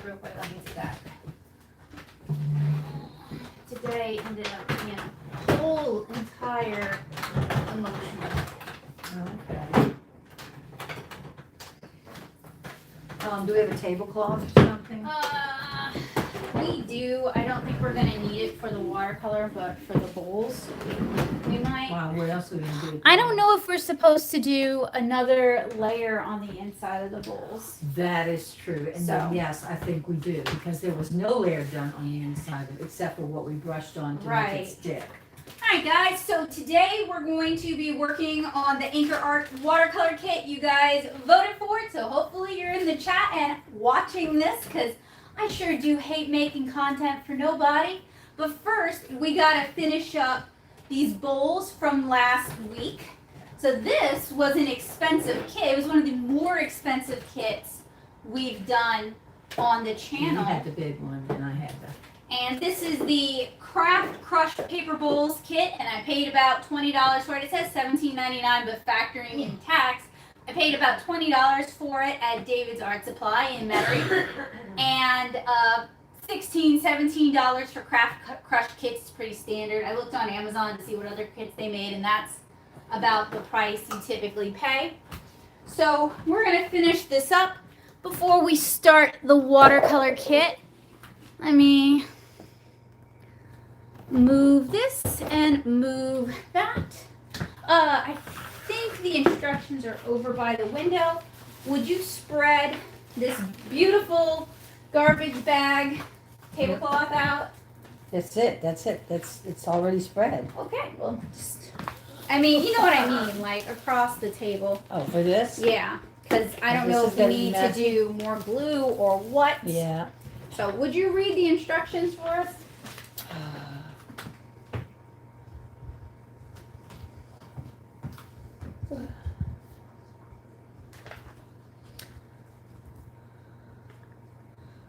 real quick. Let me do that. Today ended up being a whole entire emotional. Okay. Do we have a tablecloth or something? We do. I don't think we're gonna need it for the watercolor, but for the bowls, we might. Wow, what else are we gonna do? I don't know if we're supposed to do another layer on the inside of the bowls. That is true. And then, So- yes, I think we do, because there was no layer done on the inside of it, except for what we brushed on to make Right. it stick. Alright guys, so today we're going to be working on the AnkarArts Watercolor Kit. You guys voted for it, so hopefully you're in the chat and watching this, because I sure do hate making content for nobody. But first, we gotta finish up these bowls from last week. So this was an expensive kit. It was one of the more expensive kits we've done on the You channel. had the big one, and I had the. And this is the Craft Crushed Paper Bowls kit, and I paid about $20 for it. It says $17.99, but factoring in tax, I paid about $20 for it at David's Art Supply in Metairie. And $16, $17 for Craft Crushed kits is pretty standard. I looked on Amazon to see what other kits they made, and that's about the price you typically pay. So we're gonna finish this up before we start the watercolor kit. Let me move this and move that. I think the instructions are over by the window. Would you spread this beautiful garbage bag tablecloth out? That's it, it's already spread. Okay, well, just, I mean, you know what I mean, like across the table. Oh, for this? Yeah, because I don't This know is if we getting need to messy. do more glue or what. Yeah. So would you read the instructions for us?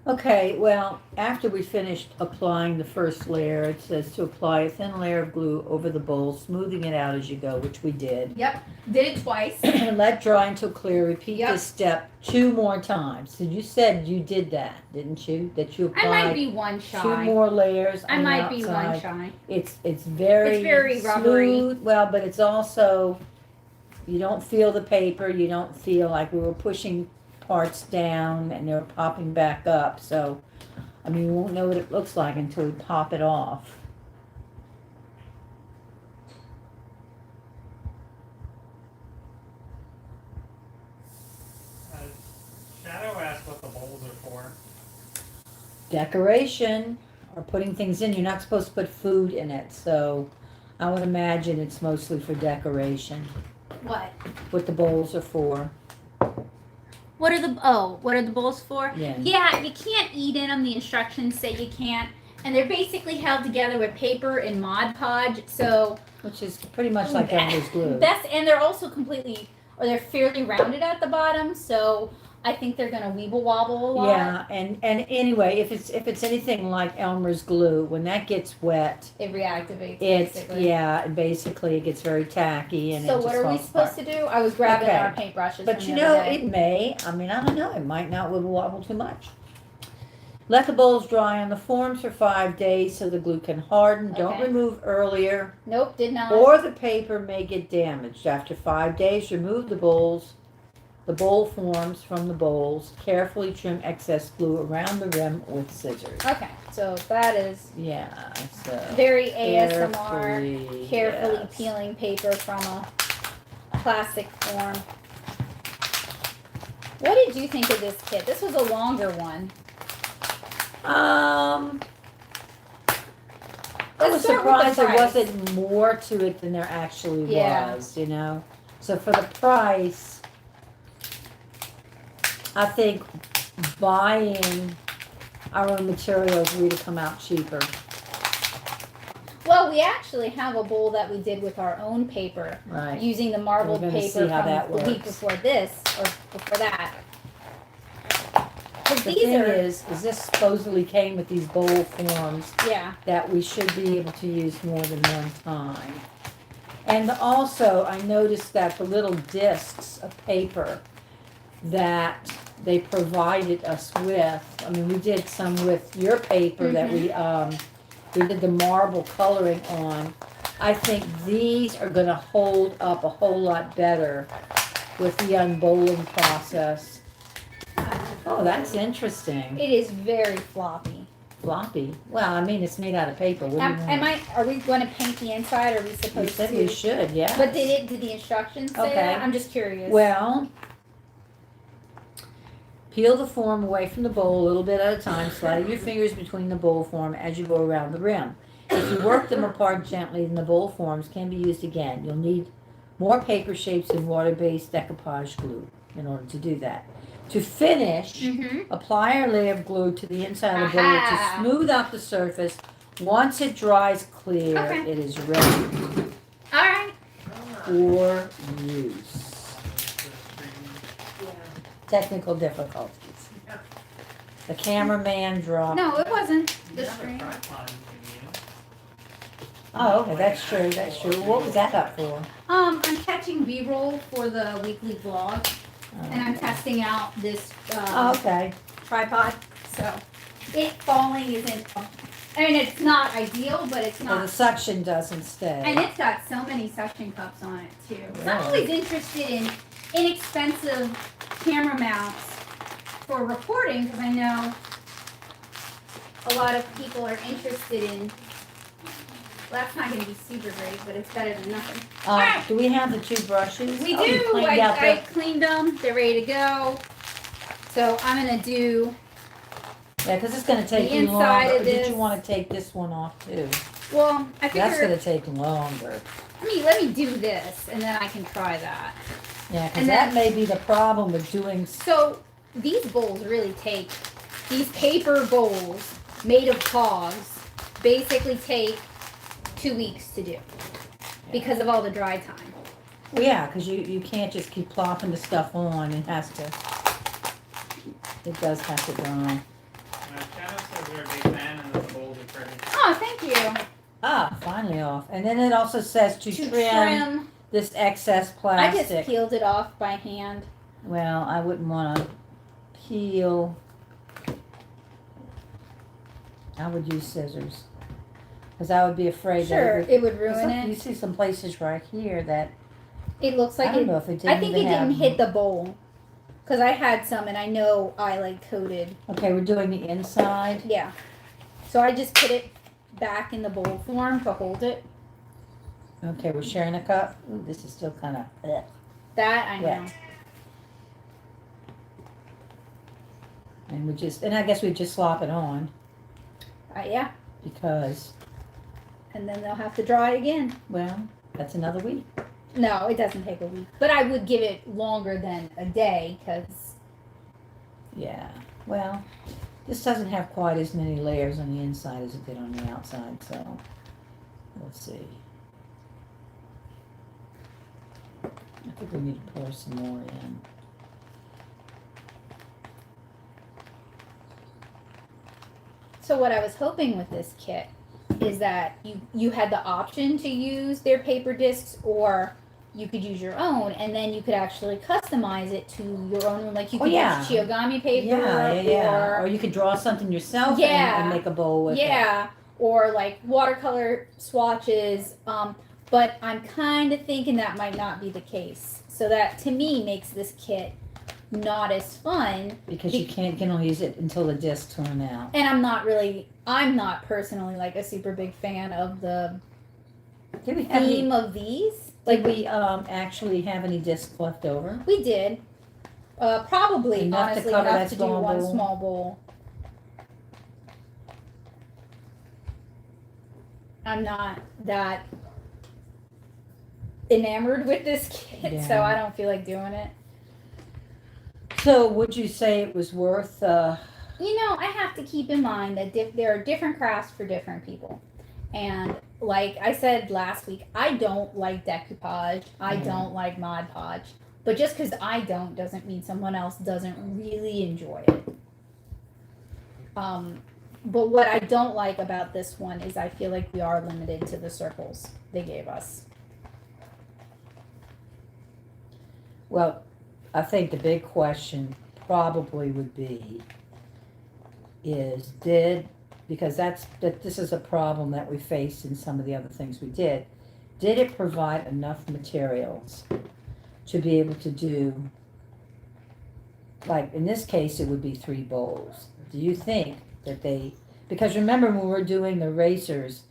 Okay, well, after we finished applying the first layer, it says to apply a thin layer of glue over the bowl, smoothing it out as you go, which we did. Yep, did it twice. Let dry until clear. Repeat Yep. this step 2 more times. So you said you did that, didn't you? That you I might applied be one shy. 2 more layers I on the might be one outside. shy. It's very rubbery. smooth. Well, but it's also, you don't feel the paper. You don't feel like we were pushing parts down and they're popping back up. So, I mean, we won't know what it looks like until we pop it off. Shadow asked what the bowls are for. Decoration or putting things in. You're not supposed to put food in it. So, I would imagine it's mostly for decoration. What? What the bowls are for. What are the bowls for? Yeah. Yeah, you can't eat in them. The instructions say you can't. And they're basically held together with paper and Mod Podge. So Which is pretty much like Elmer's glue. and they're also they're fairly rounded at the bottom. So I think they're gonna weeble wobble a lot. Yeah, and anyway, if it's anything like Elmer's glue, when that gets wet, It reactivates. it's basically. basically it gets very tacky and So it what just are we falls supposed apart. to do? I was grabbing Okay. our paintbrushes. But from you the know, other day. it may. I mean, I don't know. It might not wibble wobble too much. Let the bowls dry on the forms for 5 days so the glue can harden. Don't Okay. remove earlier, Nope, did not. or the paper may get damaged. After 5 days, remove the bowl forms from the bowls. Carefully trim excess glue around the rim with scissors. Okay, so that is Yeah, so very ASMR. carefully, Carefully yes. peeling paper from a plastic form. What did you think of this kit? This was a longer one. I was Let's start with the surprised there price. wasn't more to it than there actually Yeah. was, you know? So for the price, I think buying our own materials would come out cheaper. Well, we actually have a bowl that we did with our own paper, Right. using the marbled We're gonna paper see from how that the week works. before this, or before that. But The these thing are, is this supposedly came with these bowl forms yeah. that we should be able to use more than one time. And also, I noticed that the little discs of paper that they provided us with. I mean, we did some with your paper that we did the marble coloring on. I think these are gonna hold up a whole lot better with the unbowling process. Oh, that's interesting. It is very floppy. Floppy. Well, I mean, it's made out of paper. What do you want? Are we going to paint the inside? Or are we You supposed said to? we should, yeah. But did the instructions say Okay. that? I'm just curious. Well, peel the form away from the bowl a little bit at a time, sliding your fingers between the bowl form as you go around the rim. If you work them apart gently, then the bowl forms can be used again. You'll need more paper shapes and water-based decoupage glue in order to do that. To finish, apply a layer of glue to the inside of the bowl to smooth out the surface. Once it dries clear, it is ready All right. for use. Technical difficulties. The cameraman dropped. No, it wasn't the You have a string. tripod you can use. Oh, okay, that's true, that's true. What was that up for? I'm catching B-roll for the weekly vlog, and I'm testing out this Oh, okay. tripod. So it falling isn't. I mean, it's not ideal, but it's Well, the not. suction doesn't stay. And it's got so many suction cups on it too. So I'm Really? always interested in inexpensive camera mounts for recording because I know a lot of people are interested in. Well, that's not going to be super great, but it's better than nothing. Do we have the two brushes? We Oh, you do. cleaned out I cleaned them. They're ready to go. So I'm going to do. Yeah, because it's gonna take The you inside longer. of Did you this- want to take this one off too? Well, I That's figure. gonna take longer. Let me do this, and then I can try that. Yeah, because And that then- may be the problem with doing. So these bowls really take, these paper bowls made of cogs basically take 2 weeks to do because of all the dry time. Well, yeah, because you can't just keep plopping the stuff on. It has to. It does have to dry. Shannon says they're a big fan and that the bowls are pretty. Oh, thank you. Ah, finally off. And then it also says to trim this excess I plastic. just peeled it off by hand. Well, I wouldn't want to peel. I would use scissors. Because I would be afraid Sure, that it would 'cause ruin look, You it. see some places right here that It looks like I don't it. know if it didn't I think it even have. didn't hit the bowl. Because I had some and I know I like coated. Okay, we're doing the inside. Yeah. So I just put it back in the bowl form to hold it. Okay, we're sharing a cup. Ooh, this is still kind of. That I know. Yeah. And I guess we just slop it on Yeah. because, And then they'll have to dry again. well, that's another week. No, it doesn't take a week. But I would give it longer than a day because. Yeah, well, this doesn't have quite as many layers on the inside as it did on the outside, so let's see. I think we need to pour some more in. So what I was hoping with this kit is that you had the option to use their paper discs or you could use your own and then you could actually customize it to your own room. Like you could use Chiogami paper Yeah. Or you could draw something yourself and make a bowl with it. Or like watercolor swatches. But I'm kind of thinking that might not be the case. So that to me makes this kit not as fun. Because you can only use it until the discs run out. And I'm not personally like a super big fan of the Did we have any, theme of these. did we actually have any discs left over? We did. Probably, Enough to honestly, cover enough that to do small one bowl? small bowl. I'm not that enamored with this kit, so Yeah. I don't feel like doing it. So would you say it was worth, I have to keep in mind that there are different crafts for different people. And like I said last week, I don't like decoupage. I Yeah. don't like Mod Podge. But just because I don't doesn't mean someone else doesn't really enjoy it. But what I don't like about this one is I feel like we are limited to the circles they gave us. well, I think the big question probably would be is because this is a problem that we faced in some of the other things we did. Did it provide enough materials to be able to do, like in this case, it would be 3 bowls. Do you think that because remember when we were doing the racers,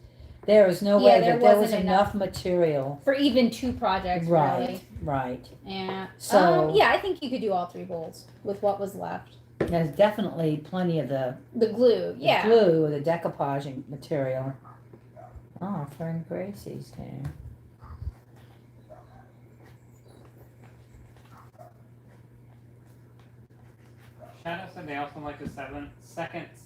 there was no way that there was wasn't enough material. for even 2 projects, Right, really. right. Yeah. So- yeah, I think you could do all 3 bowls with what was left. There's definitely plenty of the The yeah. glue or the decoupaging material. Oh, friend Gracie's there. Shadow said they also like the second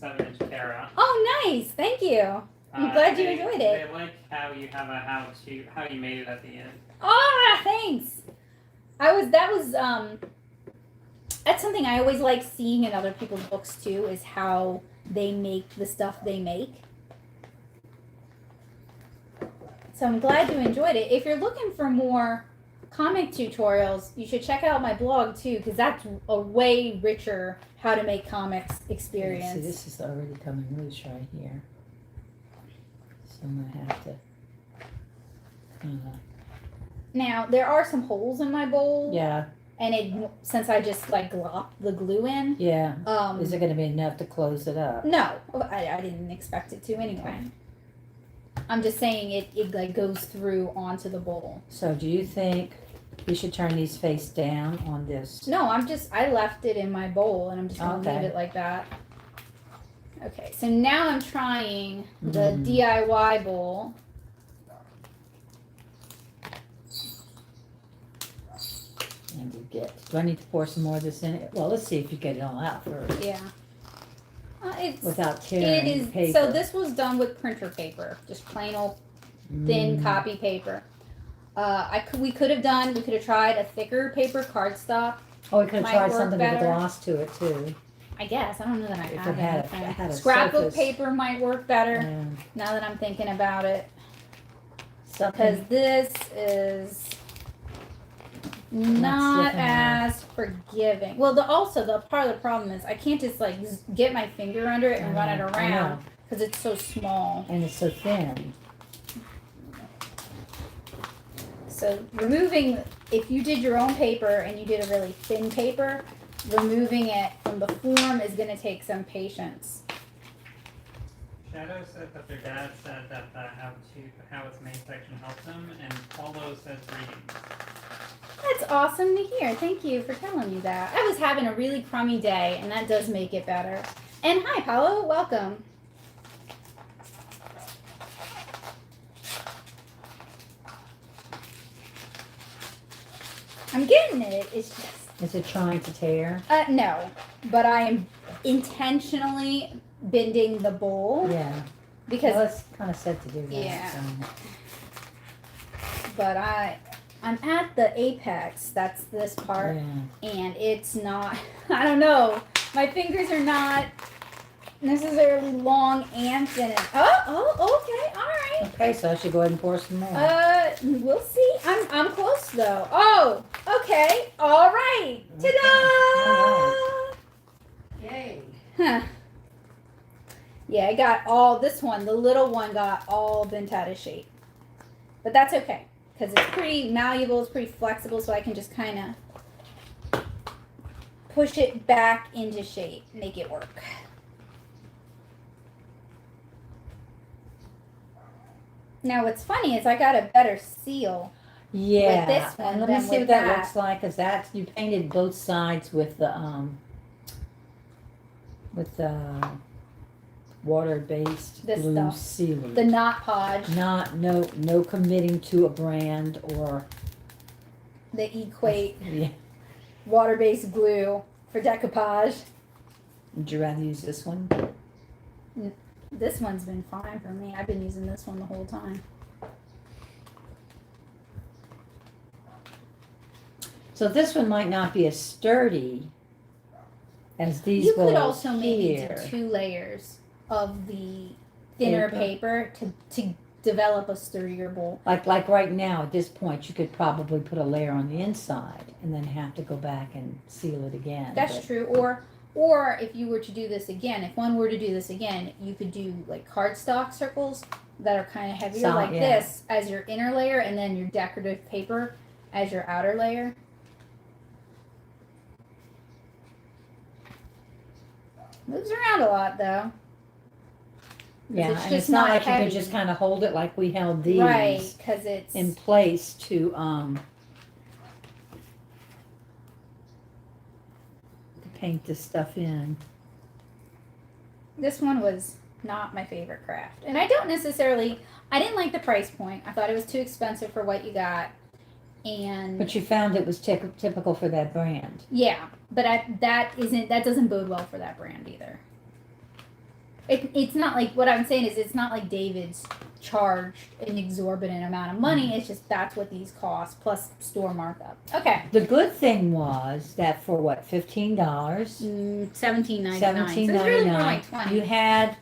7-inch Terra. Oh, nice. Thank you. I'm glad you They- enjoyed it. They like how you have a how you made it at the end. Ah, thanks. That's something I always like seeing in other people's books too, is how they make the stuff they make. So I'm glad you enjoyed it. If you're looking for more comic tutorials, you should check out my blog too, because that's a way richer how to make comics experience. See, this is already coming loose right here. So I'm gonna have to Now, there are some holes in my bowl. yeah, And since I just like glopped the glue in, is is it gonna be enough to close it up? no, I didn't expect it to anyway. I'm just saying it like goes through onto the bowl. So do you think we should turn these face down on this? No, I left it in my bowl and I'm just gonna Okay. leave it like that. Okay, so now I'm trying the Mm. DIY bowl. And we do I need to pour some more of this in it? Well, let's see if you get it all out first Yeah. It's without it tearing is paper. so this was done with printer paper, just plain old thin Mm. copy paper. We could have tried a thicker paper cardstock. Oh, we could have might tried work something with a better. gloss to it too. I guess I don't know that I If have it had anything. it had a Scrapbook surface. paper might work better And now that I'm thinking about it, because something. this is not sticking out. as forgiving. Well, the part of the problem is I can't just like get my finger under it and run it I around know. because it's so small. And it's so thin. So removing, if you did your own paper and you did a really thin paper, removing it from the form is going to take some patience. Shadow said that their dad said that the how it's made section helps them, and Paulo says reading. That's awesome to hear. Thank you for telling me that. I was having a really crummy day, and that does make it better. And hi, Paolo. Welcome. I'm getting it. It's just... Is it trying to tear? No. But I am intentionally bending the bowl. Yeah. Because... Well, it's kind of said to do that. Yeah. So. But I'm at the apex. That's this part. Yeah. And it's not... I don't know. My fingers are not necessarily long and thin. Oh, okay. All right. Okay, so I should go ahead and pour some more. We'll see. I'm close though. Oh, okay. All right. Ta-da! Yay. Huh. Yeah, I got all this one. The little one got all bent out of shape, but that's okay because it's pretty malleable. It's pretty flexible, so I can just kind of push it back into shape, make it work. Now, what's funny is I got a better seal. Yeah. this one And let me than see with what that that. looks like, because that's, you painted both sides with the, water-based This glue stuff. sealer. The knot podge, No committing to a brand or, the Equate yeah. water-based glue for decoupage. Would you rather use this one? This one's been fine for me. I've been using this one the whole time. So this one might not be as sturdy as these You could bowls also maybe here. do 2 layers of the thinner paper to develop a sturdier bowl. Like right now, at this point, you could probably put a layer on the inside and then have to go back and seal it again. That's true. Or if you were to do this again, if one were to do this again, you could do like cardstock circles that are kind of heavier like this as your inner layer, and then your decorative paper as your outer layer. Moves around a lot though. Yeah, it's and just it's not not like you heavy. can just kind of hold it like we held these Right, because it's in place to paint this stuff in. This one was not my favorite craft, and I didn't like the price point. I thought it was too expensive for what you got, and But you found it was typical for that brand. yeah, but that doesn't bode well for that brand either. It's not like, what I'm saying is, it's not like David's charged an exorbitant amount of money. It's just that's what these cost plus store markup. Okay. The good thing was that for what, $15? $17.99. So it's $17.99. really more like $20. You had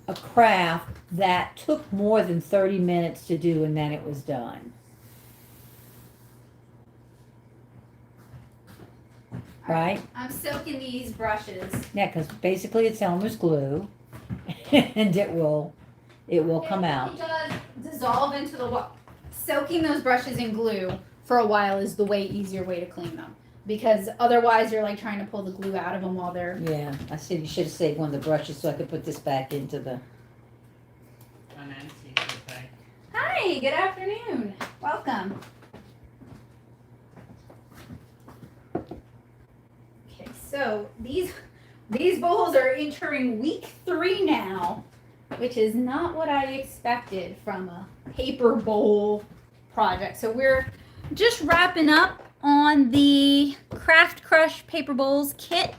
a craft that took more than 30 minutes to do, and then it was done. Right? I'm soaking these brushes. Yeah, because basically it's Elmer's glue, and it will come out. It does dissolve into the water. Soaking those brushes in glue for a while is the easier way to clean them. Because otherwise you're like trying to pull the glue out of them while they're... Yeah, I said you should have saved one of the brushes so I could put this back into the... Hi, good afternoon. Welcome. Okay, so these bowls are entering week 3 now, which is not what I expected from a paper bowl project. So we're just wrapping up on the Craft Crush Paper Bowls kit.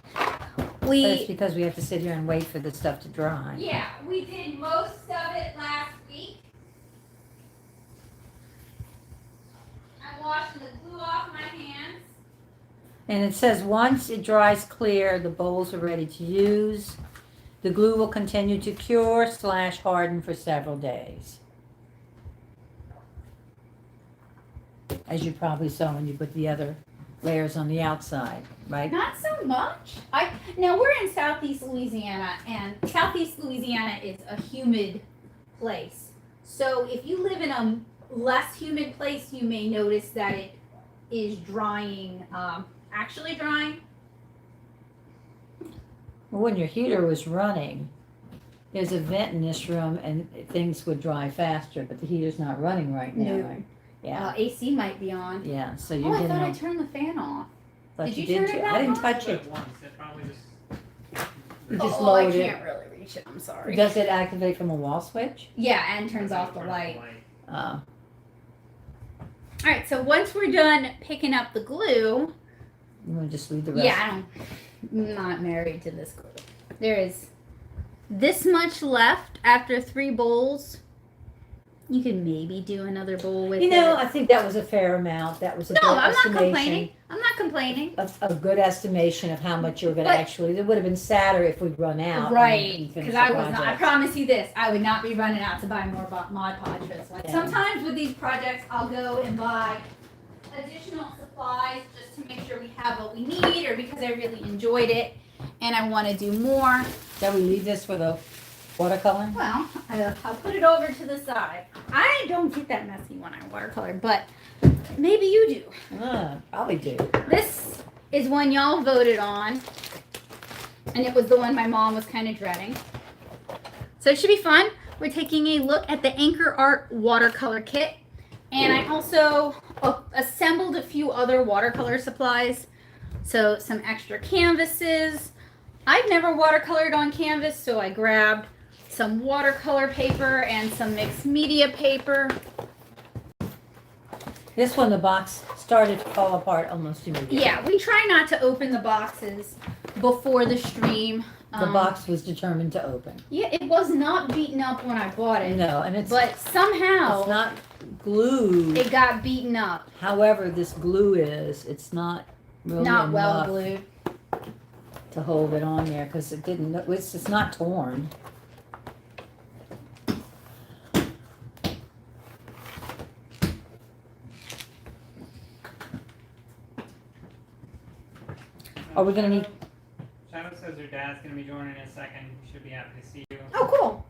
But it's because we have to sit here and wait for the stuff to dry. Yeah, we did most of it last week. I'm washing the glue off my hands. And it says once it dries clear, the bowls are ready to use. The glue will continue to cure/harden for several days. As you probably saw when you put the other layers on the outside, right? Not so much. Now we're in Southeast Louisiana, and Southeast Louisiana is a humid place. So if you live in a less humid place, you may notice that it is drying, actually drying. When your heater was running, there's a vent in this room and things would dry faster, but the heater's not running right now, No. right? Yeah. AC might be on. Yeah, so you Oh, I didn't thought I know. turned the fan off. But Did you you turn did it too. back I didn't on? touch it. Once, it probably just... You just I lowered it. can't really reach it. I'm sorry. Does it activate from a wall switch? Yeah, and turns off the light. Oh. All right, so once we're done picking up the glue, You want to just leave the rest? yeah, I'm not married to this glue. There is this much left after 3 bowls. You can maybe do another bowl with You know, it. I think that was a fair amount. That was a No, good I'm not estimation. complaining. I'm not complaining. A good estimation of how much you were going to But- actually. It would have been sadder if we'd run out. and Right, we finished because the I was not. I project. promise you this: I would not be running out to buy more Mod Podges. Like Yeah. sometimes with these projects, I'll go and buy additional supplies just to make sure we have what we need, or because I really enjoyed it and I want to do more. Shall we leave this for the watercolor? Well, I'll put it over to the side. I don't get that messy when I watercolor, but maybe you do. Probably do. This is one y'all voted on, and it was the one my mom was kind of dreading. So it should be fun. We're taking a look at the AnkarArts Watercolor Kit, and I also assembled a few other watercolor supplies. So some extra canvases. I've never watercolored on canvas, so I grabbed some watercolor paper and some mixed media paper. This one, the box started to fall apart almost immediately. Yeah, we try not to open the boxes before the stream. The box was determined to open. Yeah, it was not beaten up when I bought it, No, and it's but somehow it's not glued. it got beaten up. However, this glue is, it's really Not well enough glued. to hold it on there because it's not torn. Are we gonna need? Shadow says her dad's gonna be joining in a second. Should be happy to see you. Oh, cool.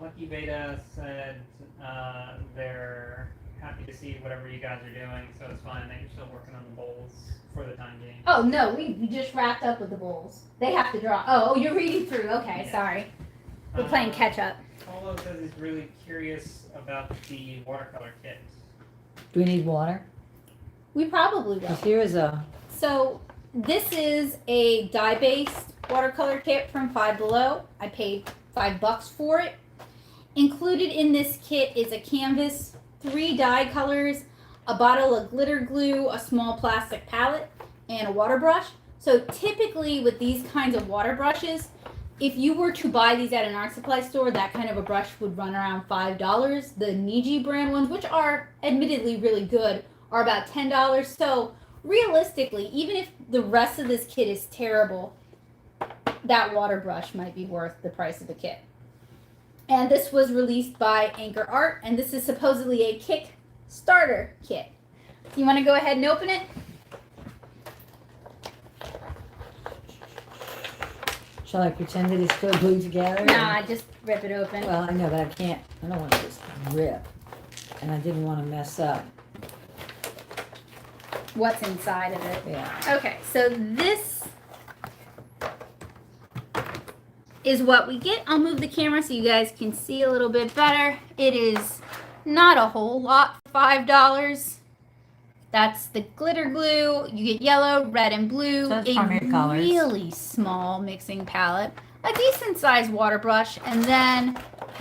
Lucky Beta said they're happy to see whatever you guys are doing, so it's fine that you're still working on the bowls for the time being. Oh, no, we just wrapped up with the bowls. They have to draw. Oh, you're reading through. Okay, Yeah. Sorry. We're playing catch up. Paulo says he's really curious about the watercolor kit. Do we need water? We probably will. 'Cause here is a. So this is a dye-based watercolor kit from Five Below. I paid $5 for it. Included in this kit is a canvas, 3 dye colors, a bottle of glitter glue, a small plastic palette, and a water brush. So typically with these kinds of water brushes, if you were to buy these at an art supply store, that kind of a brush would run around $5. The Niji brand ones, which are admittedly really good, are about $10. So realistically, even if the rest of this kit is terrible, that water brush might be worth the price of the kit. And this was released by AnkarArts, and this is supposedly a Kickstarter kit. You want to go ahead and open it? Shall I pretend that it's still glued together? Nah, just rip it open. Well, I know, but I can't. I don't want to just rip, and I didn't want to mess up. What's inside of it? Yeah. Okay, so this is what we get. I'll move the camera so you guys can see a little bit better. It is not a whole lot, $5. That's the glitter glue. You get yellow, red, and blue. So that's primary colors. Really small mixing palette. A decent sized water brush. And then,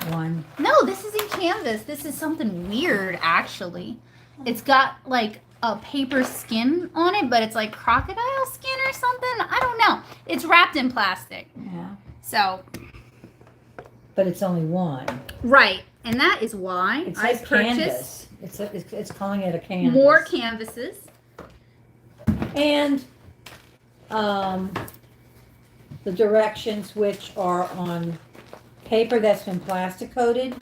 One. no, this isn't canvas. This is something weird, actually. It's got like a paper skin on it, but it's like crocodile skin or something. I don't know. It's wrapped in plastic. Yeah. So, But it's only one. right. And that is why It I says purchased canvas. It's calling it a canvas. more canvases. And the directions, which are on paper that's been plastic coated.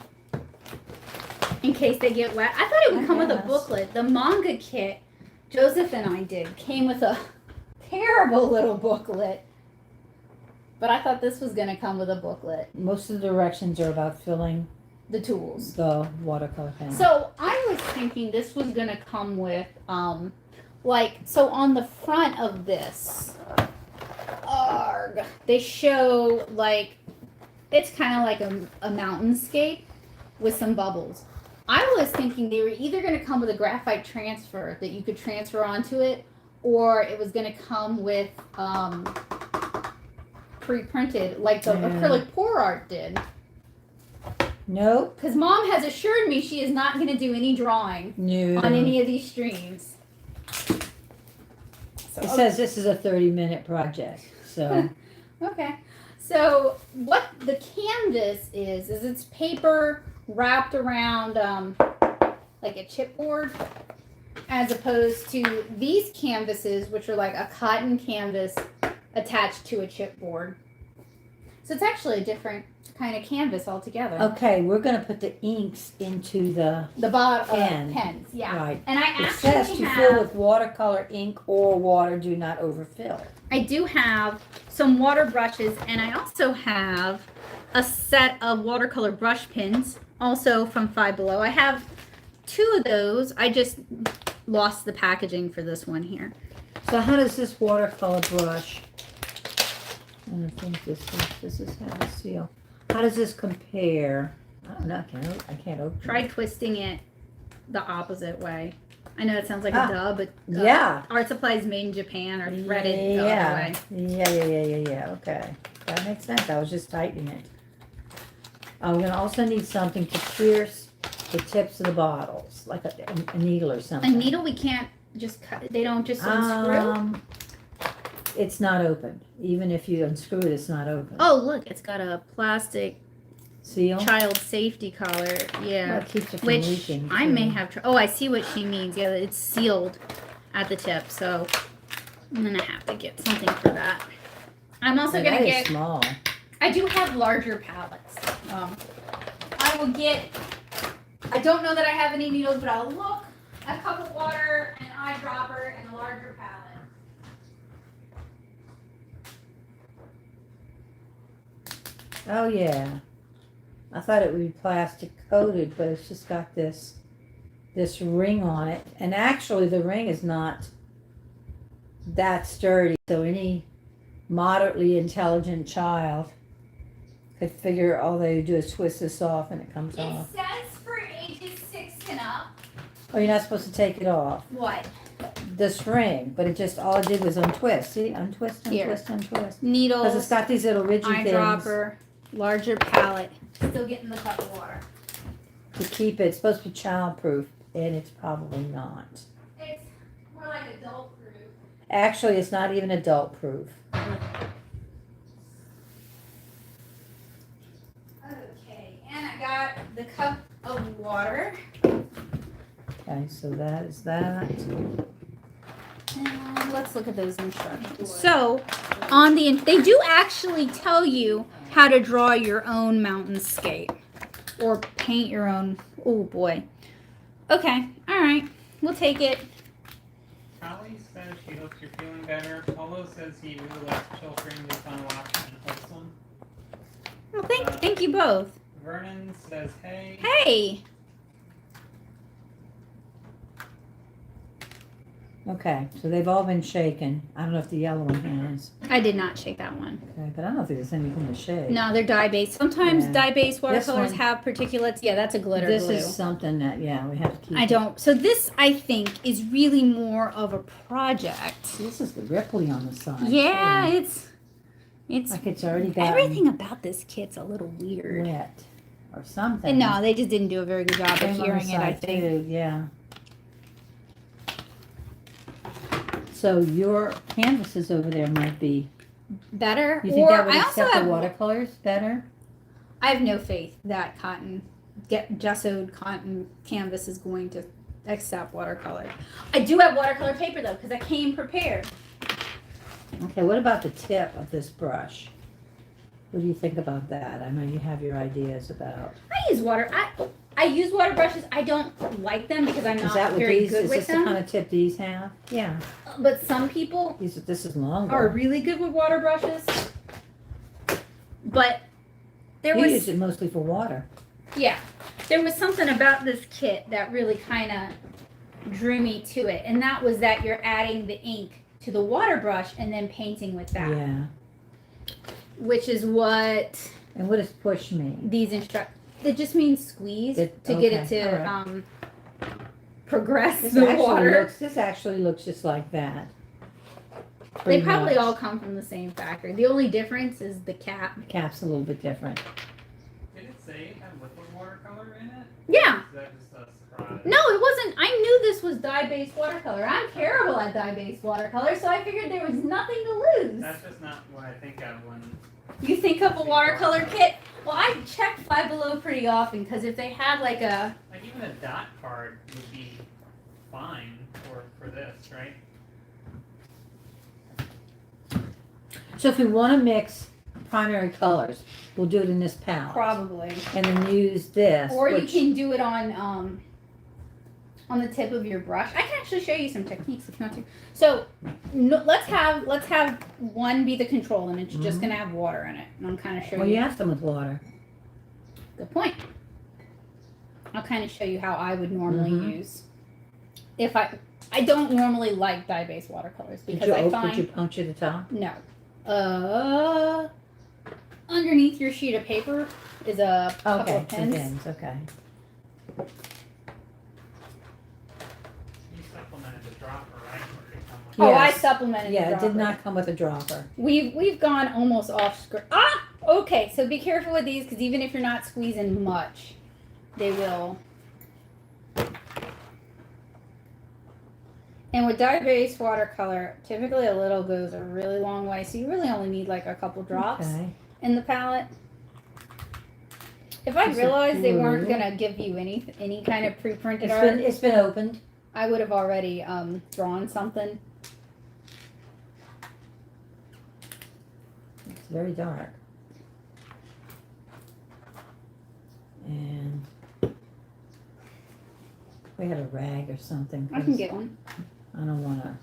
In case they get wet. I thought it would I come with a guess. booklet. The manga kit Joseph and I did came with a terrible little booklet. But I thought this was going to come with a booklet. Most of the directions are about filling The tools. the watercolor pen. So I was thinking this was going to come with, so on the front of this, they show, it's kind of like a mountainscape with some bubbles. I was thinking they were either going to come with a graphite transfer that you could transfer onto it, or it was going to come with pre-printed, like the acrylic pour art did. Nope. Because Mom has assured me she is not going to do any drawing No. on any of these streams. So, It says this is a 30-minute project. So okay. So what the canvas is it's paper wrapped around like a chipboard, as opposed to these canvases, which are like a cotton canvas attached to a chipboard. So it's actually a different kind of canvas altogether. okay, we're gonna put the inks into the The bottom Pen. pens, yeah. right. And I It says actually to fill have, with watercolor ink or water. Do not overfill. I do have some water brushes, and I also have a set of watercolor brush pins, also from Five Below. I have 2 of those. I just lost the packaging for this one here. So how does this watercolor brush? And I think this is how to seal. How does this compare? I don't know. I can't open. Try twisting it the opposite way. I know it sounds like Ah, a dub, but Yeah. art supplies made in Japan are threaded the other way. Yeah. Okay, that makes sense. I was just tightening it. I'm gonna also need something to pierce the tips of the bottles, like a needle or A something. needle we can't just cut. They don't just unscrew. It's not open. Even if you unscrew it, it's not open. Oh, look, it's got a plastic Seal. child safety collar. Well, Yeah. it keeps it from Which leaking. I too. may have. Oh, I see what she means. Yeah, it's sealed at the tip. So I'm going to have to get something for that. I'm also Yeah, going that to is get. small. I do have larger palettes. I will get. I don't know that I have any needles, but I'll look. A cup of water, an eyedropper, and a larger palette. Oh, yeah. I thought it would be plastic coated, but it's just got this ring on it. And actually the ring is not that sturdy, so any moderately intelligent child could figure all they do is twist this off and it comes It off. says for ages 6 and up. Oh, you're not supposed to take it off. What? This ring, but it just, all it did was untwist. See, untwist, Here. untwist, untwist. Needles, Because it's got these little rigid things eyedropper, larger palette. Still getting the cup of water. to keep it. It's supposed to be childproof, and it's probably not. It's more like adult proof. Actually, it's not even adult proof. Okay, and I got the cup of water. Okay, so that is that. And let's look at those instructions. So, they do actually tell you how to draw your own mountainscape or paint your own. Oh boy. Okay, all right, we'll take it. Holly says she hopes you're feeling better. Polo says he really likes Chillstream. It's fun to watch and wholesome. Well, thank you both. Vernon says hey. Hey. Okay, so they've all been shaken. I don't know if the yellow one has. I did not shake that one. Okay, but I don't think there's anything to shake. No, they're dye-based. Sometimes Yeah. dye-based watercolors one- have particulates. Yeah, that's a glitter This glue. is something that, yeah, we have to keep. I don't. So this, I think, is really more of a project. This is the ripply on the side. Yeah, too. it's Like it's already got everything about this kit's a little weird. wet or something. And no, they just didn't do a very good job Same of on the hearing it, I side, think. too, yeah. So your canvases over there might be. Better. You think or that would I also accept have the watercolors better? I have no faith that gessoed cotton canvas is going to accept watercolor. I do have watercolor paper though, because I came prepared. Okay, what about the tip of this brush? What do you think about that? I know you have your ideas about. I use I use water brushes. I don't like them because I'm Is not that what very these? good Is with this the them. kind of tip these have? Yeah. But some people This is longer. are really good with water brushes. But there You was use it mostly for water. yeah, there was something about this kit that really kind of drew me to it, and that was that you're adding the ink to the water brush and then painting with that, Yeah. which is what And what does push mean? these it just means squeeze to Okay, get it to all right. progress This the water. actually looks just like that. They Pretty probably much. all come from the same factory. The only difference is the cap. The cap's a little bit different. Did it say it had liquid watercolor in it? Yeah. Is that just a surprise? No, it wasn't. I knew this was dye-based watercolor. I'm terrible at dye-based watercolor, so I figured there was nothing to lose. That's just not what I think of when. You think of a watercolor kit? Well, I check Five Below pretty often because if they had like a Like even a dot card would be fine for this, right? So if we want to mix primary colors, we'll do it in this palette. probably, And then use this. or which, you can do it on the tip of your brush. I can actually show you some techniques if you want to. So no, let's have one be the control, and it's just gonna have water in it. And I'm kind of showing Well, you. you have them with water. Good point. I'll kind of show you how I would normally use. If I don't normally like dye-based watercolors because I find Did you puncture the top? no. Underneath your sheet of paper is a couple Okay, of some pens. pins, okay. You supplemented the dropper, right? Or did it come with Oh, I Yes. supplemented. Yeah, the it did dropper. not come with a dropper. We've gone almost off script. Ah, okay. So be careful with these because even if you're not squeezing much, they will. And with dye-based watercolor, typically a little goes a really long way. So you really only need like a couple drops Okay. in the palette. If I Is it realized they weren't blue? gonna give you any kind of pre-printed It's art, been opened. I would have already drawn something. It's very dark. And we had a rag or something. I can get one. I don't want to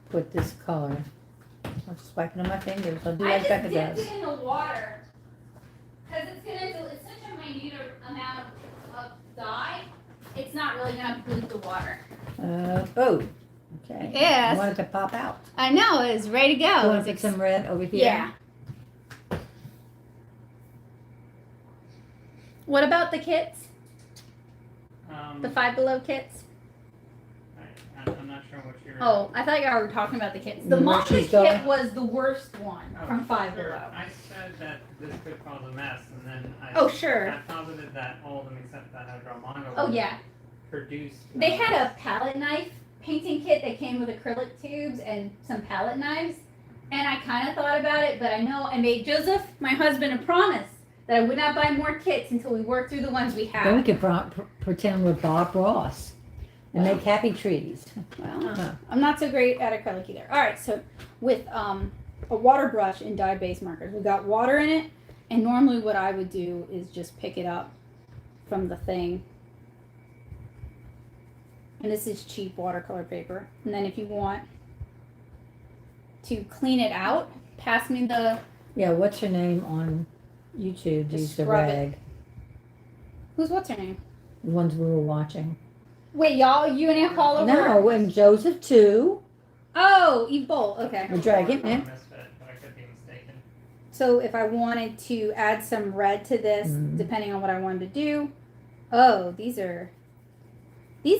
put this color. I'll just wipe it on my fingers. I'll do I like just Becca dipped does. it in the water because it's such a minute amount of dye, it's not really gonna pollute the water. Oh, okay. Yes. I want it to pop out. I know, it's ready to go. You want to put some red over here? Yeah. What about the kits? The Five Below kits? I'm not sure what you're. Oh, I thought y'all were talking about the kits. The Where Montes she's kit going? was the worst one Oh, from Five sure. Below. I said that this could cause a mess, and then Oh, sure. I posited that all of them except that Hydromongo Oh, yeah. produced. They had a palette knife painting kit that came with acrylic tubes and some palette knives. And I kind of thought about it, but I know I made Joseph, my husband, a promise that I would not buy more kits until we worked through the ones we Then we have. could pretend we're Bob Ross and make happy trees. Well, I'm not so great at acrylic either. All right, so with a water brush and dye-based markers, we got water in it, and normally what I would do is just pick it up from the thing. And this is cheap watercolor paper. And then if you want to clean it out, pass me the, Yeah, what's her name on YouTube? Just Use the scrub it. rag. what's her name? The ones we were watching. Wait, y'all, you and Aunt Paula were? No, and Joseph too. Oh, Eve Bolt, okay. The dragon, I yeah. misfit, but I could be mistaken. So if I wanted to add some red to this, Mhm. depending on what I wanted to do. Oh, these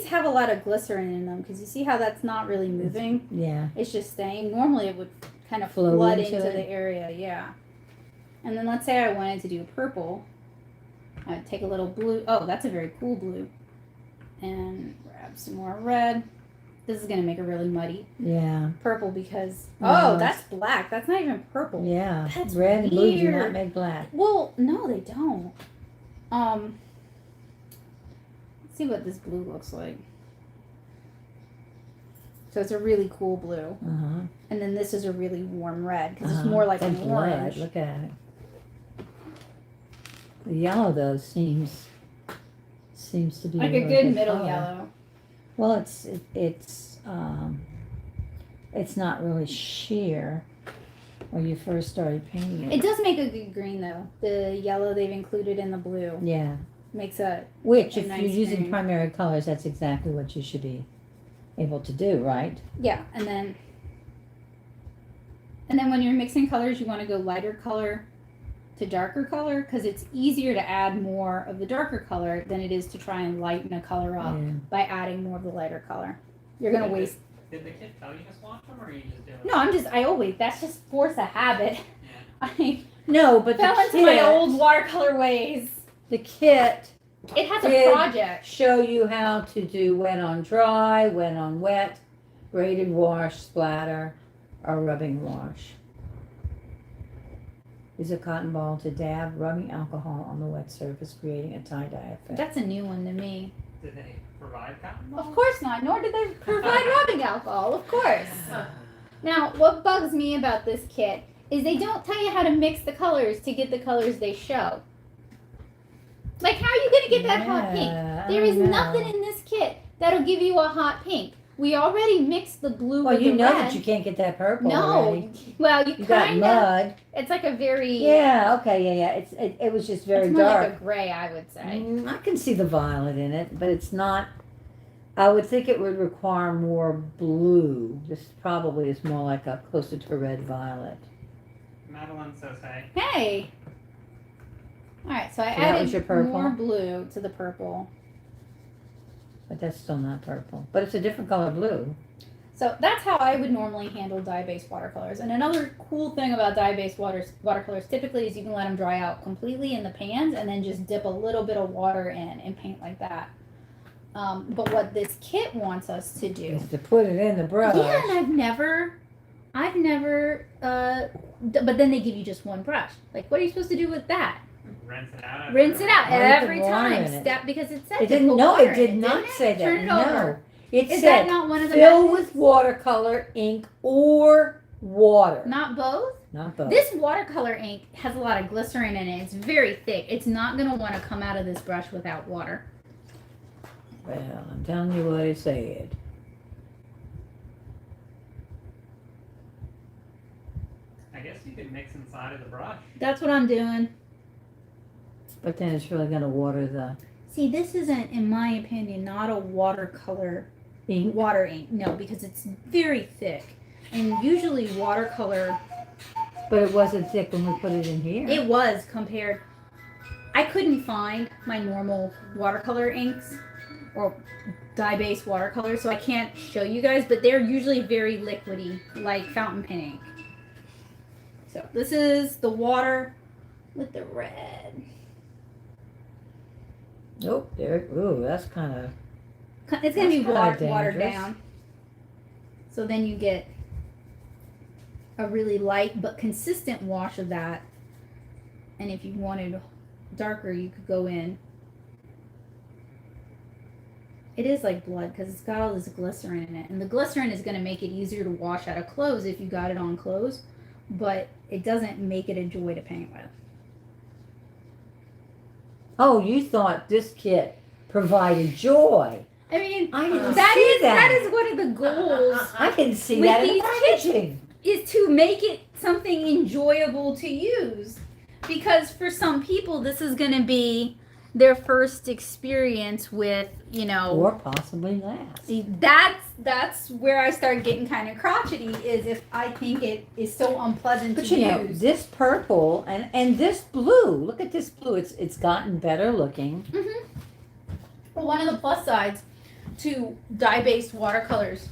have a lot of glycerin in them, because you see how that's not really moving? Yeah. It's just staying. Normally it would kind of Flow flood into into it. the area, yeah. And then let's say I wanted to do purple. I'd take a little blue. Oh, that's a very cool blue. And grab some more red. This is going to make it really muddy. Yeah. Purple because, No, oh, that's black. That's not even purple. Yeah. That's Red and blue do not weird. make black. Well, no, they don't. Let's see what this blue looks like. So it's a really cool blue. Uh-huh. And then this is a really warm red because Uh-huh. it's more like It's an blood. orange. Look at it. The yellow though seems to be Like a really good middle color. yellow. Well, it's not really sheer when you first started painting It it. does make a good green though. The yellow they've included in the blue Yeah. makes a Which, A if nice you're using green. primary colors, that's exactly what you should be able to do, right? yeah. And then when you're mixing colors, you want to go lighter color to darker color because it's easier to add more of the darker color than it is to try and lighten a color up Yeah. by adding more of the lighter color. You're gonna waste. Did the kid tell you to swatch them, or are you just doing No, I always. That's just force a habit. Yeah. I No, but fell the into my kit, old watercolor ways. the kit It has a Did- project. show you how to do wet on dry, wet on wet, graded wash, splatter, or rubbing wash. Use a cotton ball to dab rubbing alcohol on the wet surface, creating a tie-dye effect. That's a new one to me. Did they provide cotton Of balls? course not. Nor did they provide rubbing alcohol. Of course. Now, what bugs me about this kit is they don't tell you how to mix the colors to get the colors they show. Like, how are you going to get that hot pink? Yeah, There I is know. nothing in this kit that'll give you a hot pink. We already mixed the blue Well, with you the know red. that you can't get that purple No. already. Well, you You got kind of. mud. It's like a very. Yeah, okay, yeah. It was just very it's more dark. like a gray, I would say. I can see the violet in it, but it's not. I would think it would require more blue. This probably is more like a closer to a red violet. Madeline says, hey. Hey. All right, so I So that was added your purple? more blue to the purple. But that's still not purple. But it's a different color blue. So that's how I would normally handle dye-based watercolors. And another cool thing about dye-based watercolors typically is you can let them dry out completely in the pans and then just dip a little bit of water in and paint like that. But what this kit wants us to do, Is to put it in the brush. yeah, and I've never, but then they give you just one brush. Like, what are you supposed to do with that? Rinse it out. Rinse it out Why did every the water time. in it? Step because it said It to didn't. put No, water it did in not didn't say that. Turn it no, over. it Is said that not one of the fill methods? with watercolor ink or water. Not both. Not both. This watercolor ink has a lot of glycerin in it. It's very thick. It's not going to want to come out of this brush without water. Well, I'm telling you what it said. I guess you could mix inside of the brush. That's what I'm doing. But then it's really gonna water the See, this isn't, in my opinion, not a watercolor ink. water ink. No, because it's very thick. And usually watercolor, But it wasn't thick when we put it in here. it was compared. I couldn't find my normal watercolor inks or dye-based watercolor, so I can't show you guys, but they're usually very liquidy, like fountain pen ink. So this is the water with the red. Nope. There. Ooh, that's kind of. It's gonna be That's kinda watered dangerous. down. So then you get a really light but consistent wash of that. And if you wanted darker, you could go in. It is like blood because it's got all this glycerin in it. And the glycerin is going to make it easier to wash out of clothes if you got it on clothes. But it doesn't make it a joy to paint with. Oh, you thought this kit provided joy. I mean, I didn't that see is that. that is one of the goals. I didn't see With that in the these kits- packaging. Is to make it something enjoyable to use. Because for some people, this is going to be their first experience with, you know, Or possibly last. see, that's where I start getting kind of crotchety, is if I think it is so unpleasant But to you know, use. this purple and this blue. Look at this blue. It's gotten better looking. Mm-hmm. Well, one of the plus sides to dye-based watercolors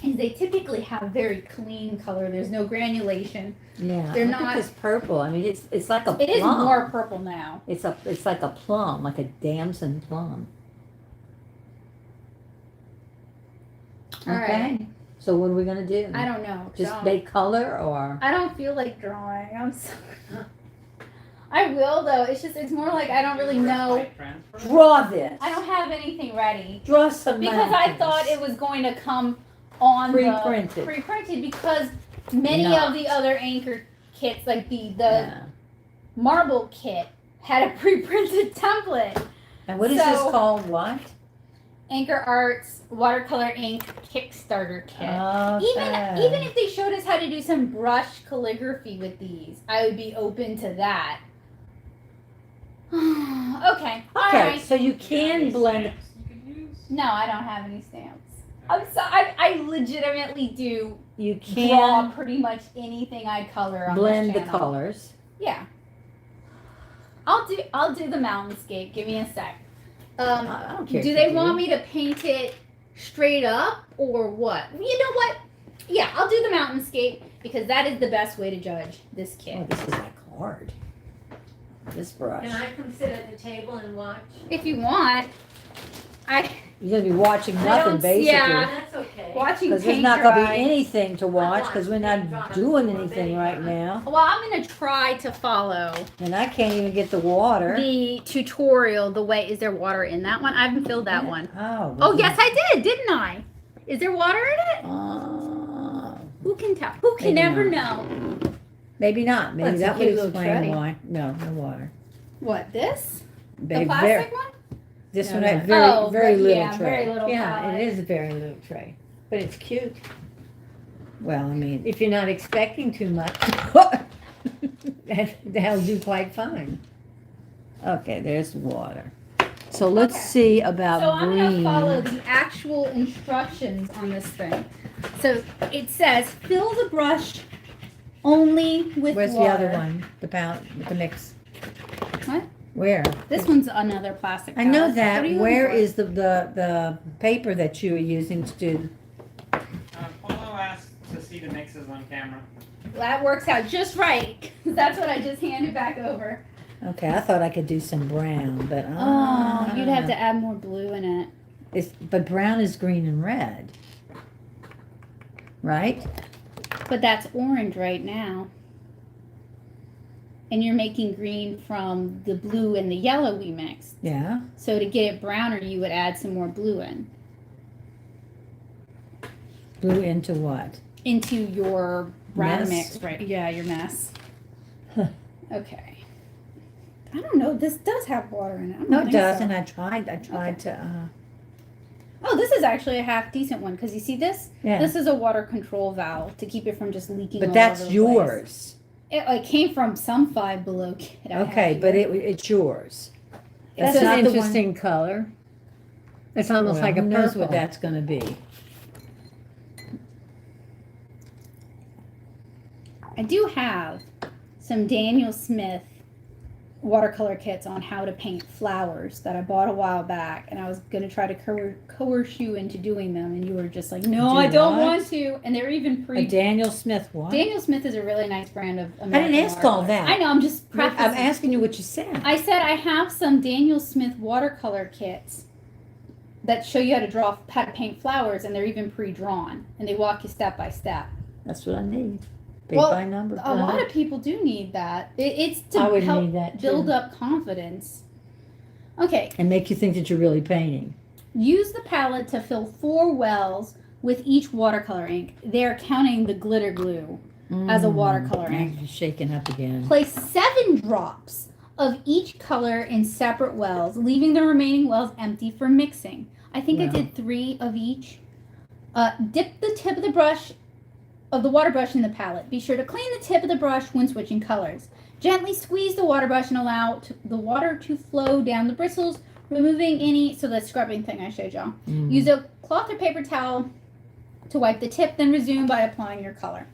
is they typically have very clean color. There's no granulation. Yeah. They're look not- at this purple. I mean, it's like a plum. It is more purple now. It's like a plum, like a damson plum. All Okay. right. So what are we gonna do? I don't know. 'cause I Just don't- make color or? I don't feel like drawing. I'm sorry. I will though. It's more like I don't really know. Light transfer. Draw this. I don't have anything ready Draw some because I mountains. thought it was going to come on Pre-printed. the pre-printed because many Not. of the other Anchor kits, like the Yeah. marble kit, had a pre-printed template. And what is this So- called? What? AnkarArts watercolor ink Kickstarter kit. Okay. Even if they showed us how to do some brush calligraphy with these, I would be open to that. Okay. All Okay, right. so you Do you have can any blend. stamps you could use? No, I don't have any stamps. I'm sorry. I legitimately do You draw can pretty much anything I color on blend this the channel. colors. Yeah. I'll do the mountainscape. Give me a sec. I don't care. Do if they you want me to paint it straight up or what? You know what? Yeah, I'll do the mountainscape because that is the best way to judge this Oh, kit. this is like hard. This brush. Can I come sit at the table and watch? If you want, You're gonna be watching I nothing don't- basically. yeah. That's okay. watching Because there's paint not gonna dry. be anything to watch because we're not doing anything right now. Well, I'm gonna try to follow And I can't even get the water. the tutorial. The way is there water in that one? I haven't filled that one. Oh. Oh yes, I did, didn't I? Is there water in it? Who can tell? Who can Maybe never not. know? Maybe not. Maybe That's a that would cute little explain tray. why. No, no water. What this? The Very, plastic one? this No, one no. had very, Oh, very but little yeah, tray. very little Yeah, pie. it is a very little tray, but it's cute. Well, I mean, If you're not expecting too much, that'll do quite fine. okay, there's water. So let's Okay. see about So I'm green. gonna follow the actual instructions on this thing. So it says fill the brush only with Where's water. the other one? The pound, the mix. What? Where? This one's another plastic. I know palette. that. What are you Where looking for? is the paper that you were using to do? Paulo asked to see the mixes on camera. That works out just right. That's what I just handed back over. Okay, I thought I could do some brown, but Oh, you'd have to add more blue in it. But brown is green and red, right? But that's orange right now. And you're making green from the blue and the yellow we mixed. Yeah. So to get it browner, you would add some more blue in. Blue into what? Into your brown Mess? mix, right? Yeah, your mess. Huh. Okay. I don't know. This does have water in it. I don't No, it think so. doesn't. I tried to. Oh, this is actually a half decent one because you see this? Yeah. This is a water control valve to keep it from just leaking. But all that's over the place. yours. It came from some Five Below kit. I have Okay, but here. it's yours. That's It's not an the one- interesting color. It's almost Well, like a who knows purple. what that's gonna be. I do have some Daniel Smith watercolor kits on how to paint flowers that I bought a while back, and I was gonna try to coerce you into doing them, and you were just like, "No, Do I don't what? want to." And they're even A pre. Daniel Smith what? Daniel Smith is a really nice brand of American I didn't ask all watercolors. that. I know. I'm just I'm prefacing. asking you what you said. I said I have some Daniel Smith watercolor kits that show you how to paint flowers, and they're even pre-drawn, and they walk you step by step. That's what I need. Big Well, by number. A lot of people do need that. It's to I would help need that build too. up confidence. Okay, And make you think that you're really painting. use the palette to fill 4 wells with each watercolor ink. They're counting the glitter glue as a watercolor Now ink. you're shaking up again. Place 7 drops of each color in separate wells, leaving the remaining wells empty for mixing. I think I Wow. did 3 of each. Dip the tip of the brush, of the water brush in the palette. Be sure to clean the tip of the brush when switching colors. Gently squeeze the water brush and allow the water to flow down the bristles, removing any, so the scrubbing thing I showed y'all. Mm. Use a cloth or paper towel to wipe the tip, then resume by applying your color.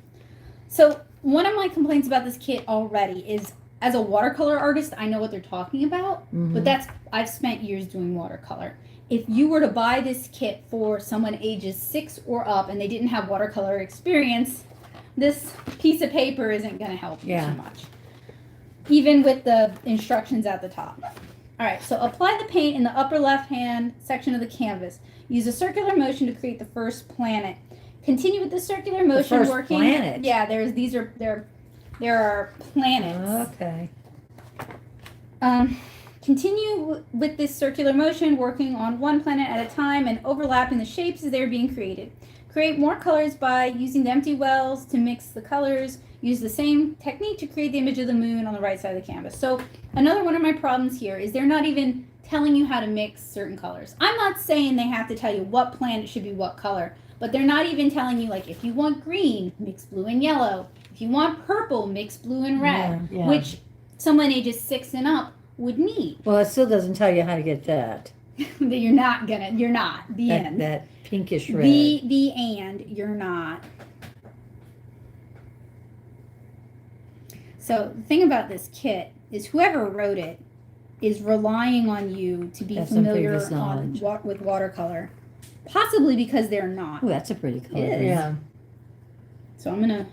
So one of my complaints about this kit already is, as a watercolor artist, I know what they're talking about, but I've spent years doing watercolor. If you were to buy this kit for someone ages 6 or up and they didn't have watercolor experience, this piece of paper isn't going to help you Yeah. too much, even with the instructions at the top. All right, so apply the paint in the upper left-hand section of the canvas. Use a circular motion to create the first planet. Continue with the circular motion, first working. planet? Yeah, there are planets. Okay. Continue with this circular motion, working on one planet at a time and overlapping the shapes as they're being created. Create more colors by using the empty wells to mix the colors. Use the same technique to create the image of the moon on the right side of the canvas. So another one of my problems here is they're not even telling you how to mix certain colors. I'm not saying they have to tell you what planet should be what color, but they're not even telling you, like, if you want green, mix blue and yellow. If you want purple, mix blue and red, Yeah, yeah. which someone ages 6 and up would need. Well, it still doesn't tell you how to get that. That you're not. The end. That pinkish red. You're not. So the thing about this kit is whoever wrote it is relying on you to be Have some familiar previous knowledge. with watercolor, possibly because they're not. Oh, that's a pretty color. It is. Yeah. So I'm gonna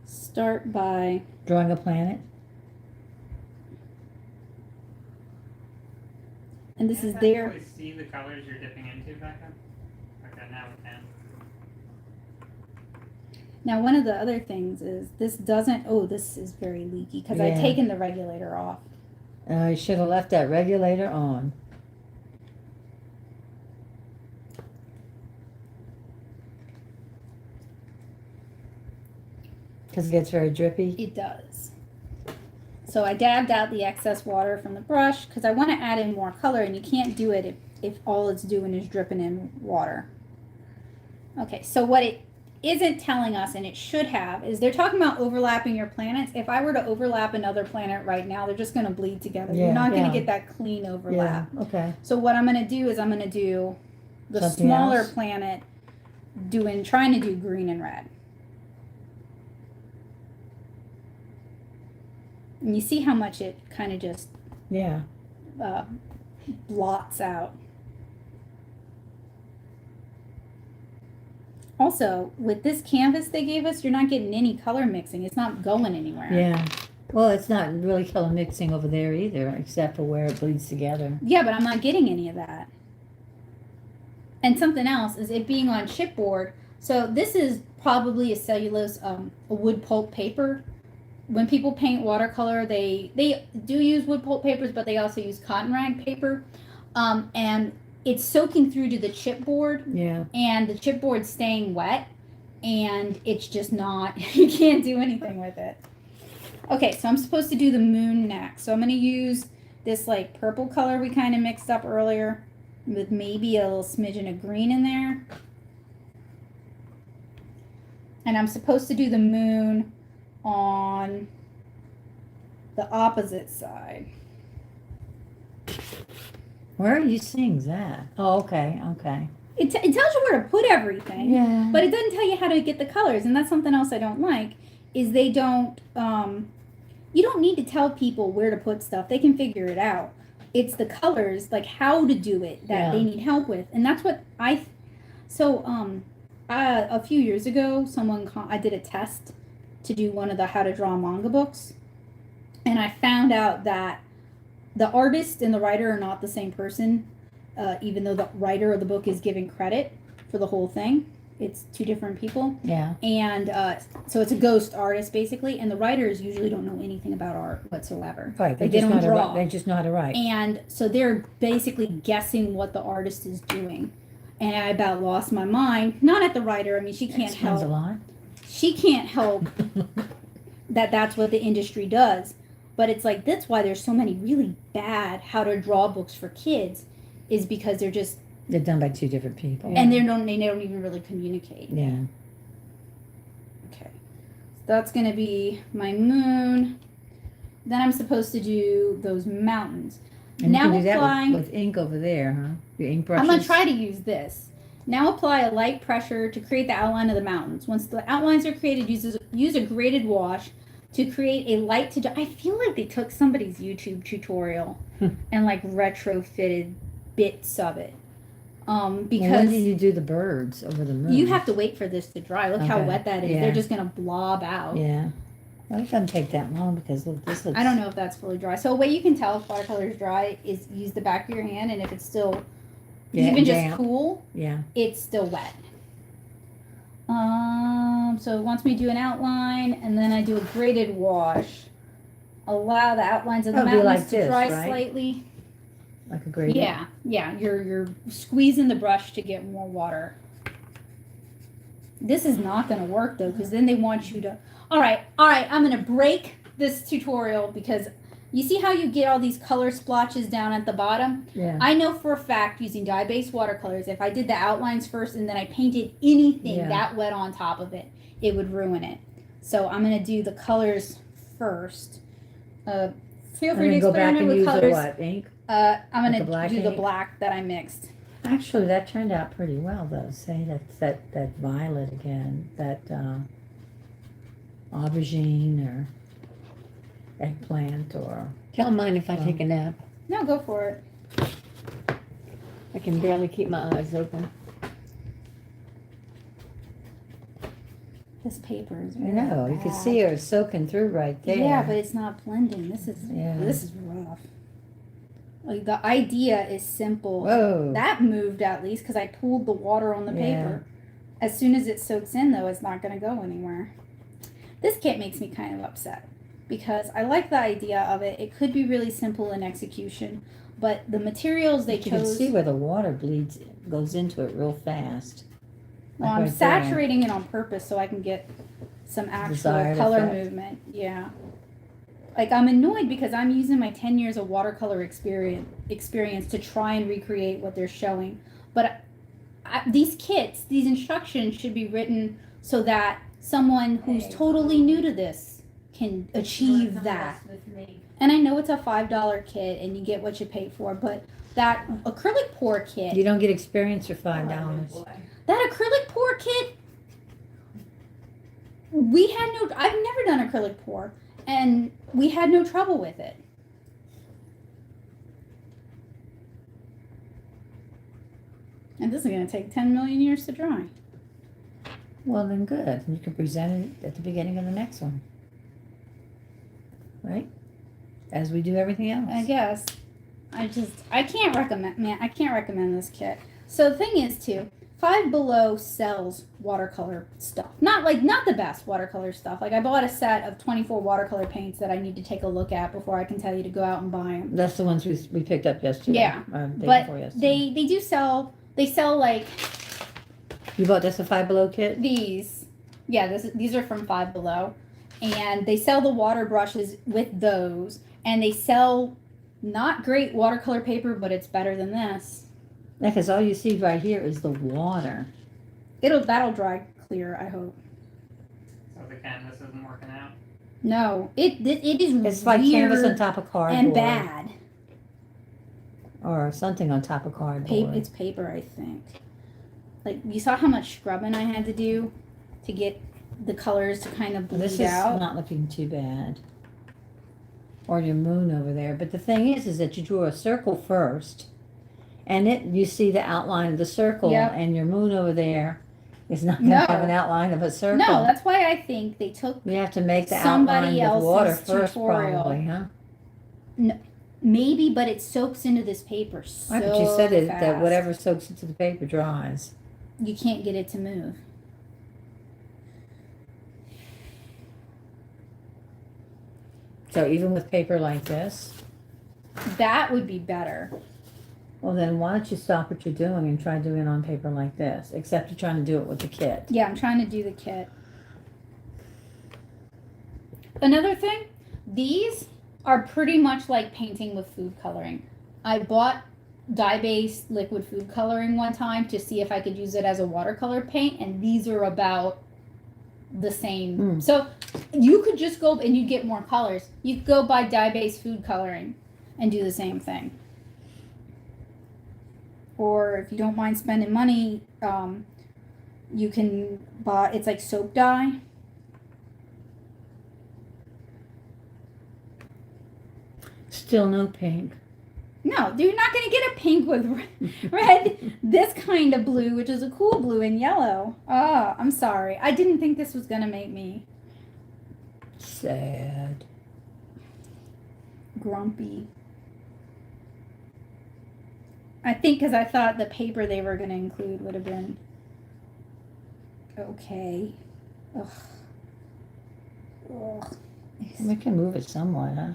start by Drawing a planet. and this is Can't their actually see the colors you're dipping into back up? Okay, now we can. now one of the other things is this doesn't this is very leaky because I've Yeah. taken the regulator off. You should have left that regulator on. Because it gets very drippy. It does. So I dabbed out the excess water from the brush because I want to add in more color, and you can't do it if all it's doing is dripping in water. Okay, so what it isn't telling us, and it should have, is they're talking about overlapping your planets. If I were to overlap another planet right now, they're just going to bleed together. Yeah, You're not going yeah. to get that clean overlap. Yeah, okay. So what I'm going to do is I'm going to do the Something smaller else? planet trying to do green and red. And you see how much it kind of just Yeah. blots out. Also, with this canvas they gave us, you're not getting any color mixing. It's not going anywhere. Yeah. Well, it's not really color mixing over there either, except for where it bleeds together. Yeah, but I'm not getting any of that. And something else is it being on chipboard. So this is probably a cellulose, a wood pulp paper. When people paint watercolor, they do use wood pulp papers, but they also use cotton rag paper. And it's soaking through to the chipboard, Yeah. and the chipboard's staying wet, and it's just not, you can't do anything with it. Okay, so I'm supposed to do the moon next. So I'm going to use this like purple color we kind of mixed up earlier with maybe a little smidgen of green in there. And I'm supposed to do the moon on the opposite side. Where are you seeing that? Oh, okay, okay. It tells you where to put everything, Yeah. but it doesn't tell you how to get the colors, and that's something else I don't like. Is they don't. You don't need to tell people where to put stuff; they can figure it out. It's the colors, like how to do it, that they need help with, and that's what I. So a few years ago, I did a test to do one of the how to draw manga books, and I found out that the artist and the writer are not the same person, even though the writer of the book is given credit for the whole thing. It's two different people. Yeah. And so it's a ghost artist, basically, and the writers usually don't know anything about art whatsoever. Right. They Like, they just don't know how to draw. write. They just know how to write. And so they're basically guessing what the artist is doing. And I about lost my mind. Not at the writer. I mean, she can't Explains a help. lot. She can't help that's what the industry does. But it's like, that's why there's so many really bad how to draw books for kids, is because they're just, They're done by two different people. and they don't even really communicate. Yeah. Okay. So that's going to be my moon. Then I'm supposed to do those mountains. And Now you can do applying- that with ink over there, huh? Your ink brushes. I'm going to try to use this. Now apply a light pressure to create the outline of the mountains. Once the outlines are created, use a graded wash to create a light to... I feel like they took somebody's YouTube tutorial and like retrofitted bits of it. Well, Because when did you do the birds over the moon? you have to wait for this to dry. Look how Okay. wet that is. Yeah. They're just going to blob out. Yeah. Well, it doesn't take that long because look, this looks... I don't know if that's fully dry. So a way you can tell if watercolor is dry is use the back of your hand, and if it's still even just damp. cool, Yeah. it's still wet. So it wants me to do an outline, and then I do a graded wash. Allow the outlines of the Oh, do mountains like to this, dry right? slightly. Like a gradient. Yeah, yeah. You're squeezing the brush to get more water. This is not going to work though, because then they want you to. All right. I'm going to break this tutorial because you see how you get all these color splotches down at the bottom. Yeah. I know for a fact using dye-based watercolors, if I did the outlines first and then I painted anything Yeah. that wet on top of it, it would ruin it. So I'm going to do the colors first. Feel And free to then go back experiment and with use colors. the what? Ink? I'm Like going the black to do the ink? black that I mixed. Actually, that turned out pretty well, though. Say that violet again, that aubergine or eggplant or... Don't mind if I take a nap. No, go for it. I can barely keep my eyes open. This paper is I really know, you can bad. see her soaking through right there. Yeah, but it's not blending. This is rough. Like the idea is simple. Whoa. That moved at least because I pulled the water on the Yeah. paper. As soon as it soaks in, though, it's not going to go anywhere. This kit makes me kind of upset because I like the idea of it. It could be really simple in execution, but the materials they But you can chose. see where the water goes into it real fast. Well, Like I'm right there. saturating it on purpose so I can get some actual Desired color effect. movement. Yeah. Like, I'm annoyed because I'm using my 10 years of watercolor experience to try and recreate what they're showing. But these kits, these instructions should be written so that someone who's totally new to this can achieve that. And I know it's a $5 kit and you get what you pay for, but that acrylic pour kit, You don't get experience for $5. that acrylic pour kit, I've never done acrylic pour, and we had no trouble with it. And this is going to take 10 million years to dry. Well, then good. You can present it at the beginning of the next one. Right? As we do everything else. I guess. I can't recommend this kit. So the thing is too, Five Below sells watercolor stuff. Not the best watercolor stuff. Like I bought a set of 24 watercolor paints that I need to take a look at before I can tell you to go out and buy them. That's the ones we picked up yesterday. Yeah, Day But before yesterday. they do sell, they sell like You bought this a Five Below kit? these. Yeah, these are from Five Below. And they sell the water brushes with those. And they sell not great watercolor paper, but it's better than this. Yeah, because all you see right here is the water. That'll dry clear, I hope. So the canvas isn't working out. No, it is It's like canvas on weird top of cardboard. and bad. Or something on top of cardboard. It's paper, I think. Like, you saw how much scrubbing I had to do to get the colors to kind of bleed This is out. not looking too bad. Or your moon over there. But the thing is that you drew a circle first. And you see the outline of the circle. Yep. And your moon over there is not going to have an outline of a circle. No, that's why I think they took You have to make the somebody outline with water else's first, tutorial. probably, huh? maybe, but it soaks into this paper so Right, but you said it, fast. that whatever soaks into the paper dries. You can't get it to move. So even with paper like this, That would be better. well then why don't you stop what you're doing and try doing it on paper like this, except you're trying to do it with the kit. Yeah, I'm trying to do the kit. Another thing, these are pretty much like painting with food coloring. I bought dye-based liquid food coloring one time to see if I could use it as a watercolor paint, and these are about the same. So you could just go and you get more colors. You could go buy dye-based food coloring and do the same thing. Or if you don't mind spending money, you can buy, it's like soap dye. Still no pink. No, you're not going to get a pink with red. This kind of blue, which is a cool blue, and yellow. Oh, I'm sorry. I didn't think this was going to make me Sad. grumpy. I think because I thought the paper they were going to include would have been okay. Ugh. Ugh. We can move it somewhat, huh?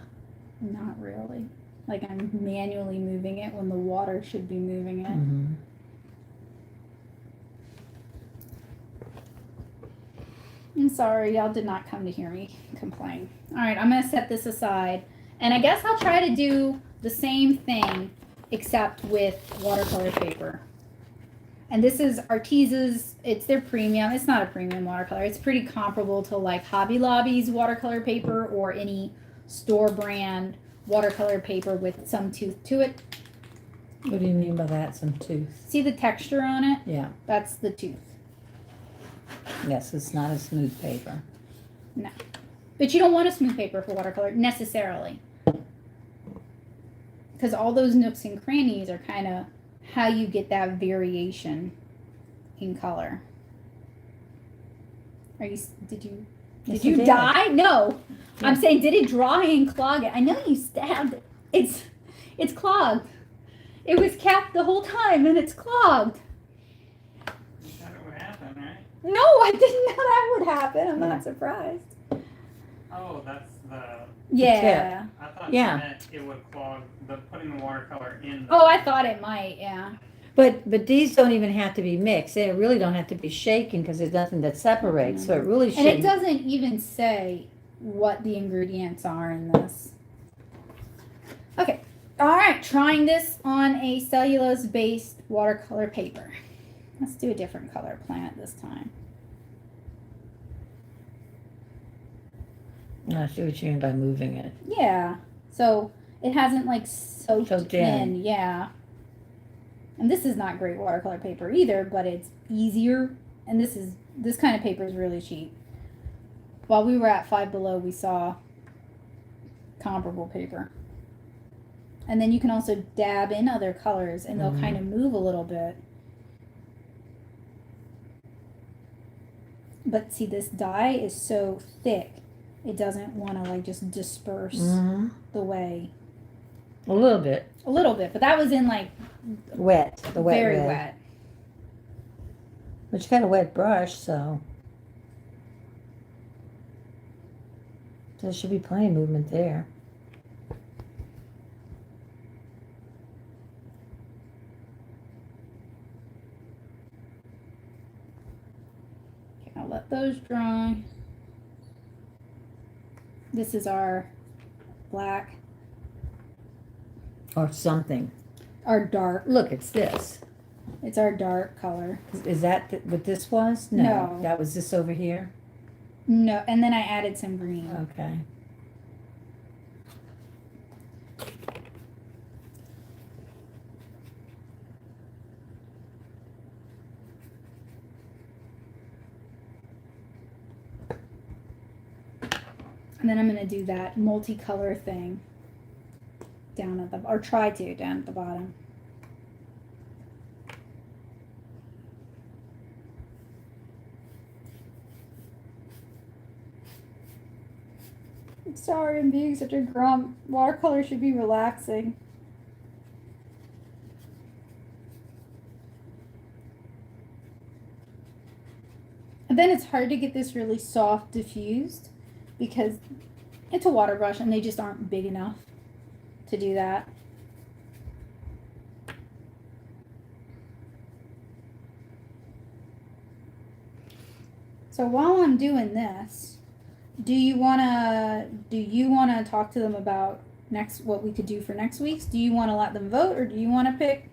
Not really. Like I'm manually moving it when the water should be moving it. Mm-hmm. I'm sorry, y'all did not come to hear me complain. All right, I'm gonna set this aside, and I guess I'll try to do the same thing except with watercolor paper. And this is Artesa's. It's their premium. It's not a premium watercolor. It's pretty comparable to like Hobby Lobby's watercolor paper or any store brand watercolor paper with some tooth to it. What do you mean by that, some tooth? See the texture on it? Yeah. That's the tooth. Yes, it's not a smooth paper. No. But you don't want a smooth paper for watercolor necessarily. Because all those nooks and crannies are kind of how you get that variation in color. Yes, Did it you did. die? No. Yeah. I'm saying, did it dry and clog it? I know you stabbed it. It's clogged. It was capped the whole time and it's clogged. You thought it would happen, right? No, I didn't know that would happen. I'm not surprised. Oh, that's the. Yeah. I thought Yeah. you meant it would clog putting the watercolor in. Oh, I thought it might, yeah. But these don't even have to be mixed. They really don't have to be shaken because there's nothing that separates. So it really And shouldn't. it doesn't even say what the ingredients are in this. Okay. All right. Trying this on a cellulose-based watercolor paper. Let's do a different color plant this time. I see what you mean by moving it. Yeah. So it hasn't like soaked Soaked in. in. Yeah. And this is not great watercolor paper either, but it's easier. And this kind of paper is really cheap. While we were at Five Below, we saw comparable paper. And then you can also dab in other colors and they'll kind of move a little bit. But see, this dye is so thick, it doesn't want to like just disperse Mm-hmm. the way. A little bit. A little bit, but that was in like Wet. The wet very red. wet. But you got a wet brush, so there should be plenty of movement there. Okay, I'll let those dry. This is our black, Or something. our dark. Look, it's this. It's our dark color. Is that what this was? No. That was this over here? No, and then I added some green. Okay. And then I'm gonna do that multicolor thing down at the, or try to, down at the bottom. I'm sorry, I'm being such a grump. Watercolor should be relaxing. And then it's hard to get this really soft diffused because it's a water brush and they just aren't big enough to do that. So while I'm doing this, do you wanna talk to them about what we could do for next week's? Do you wanna let them vote or do you wanna pick?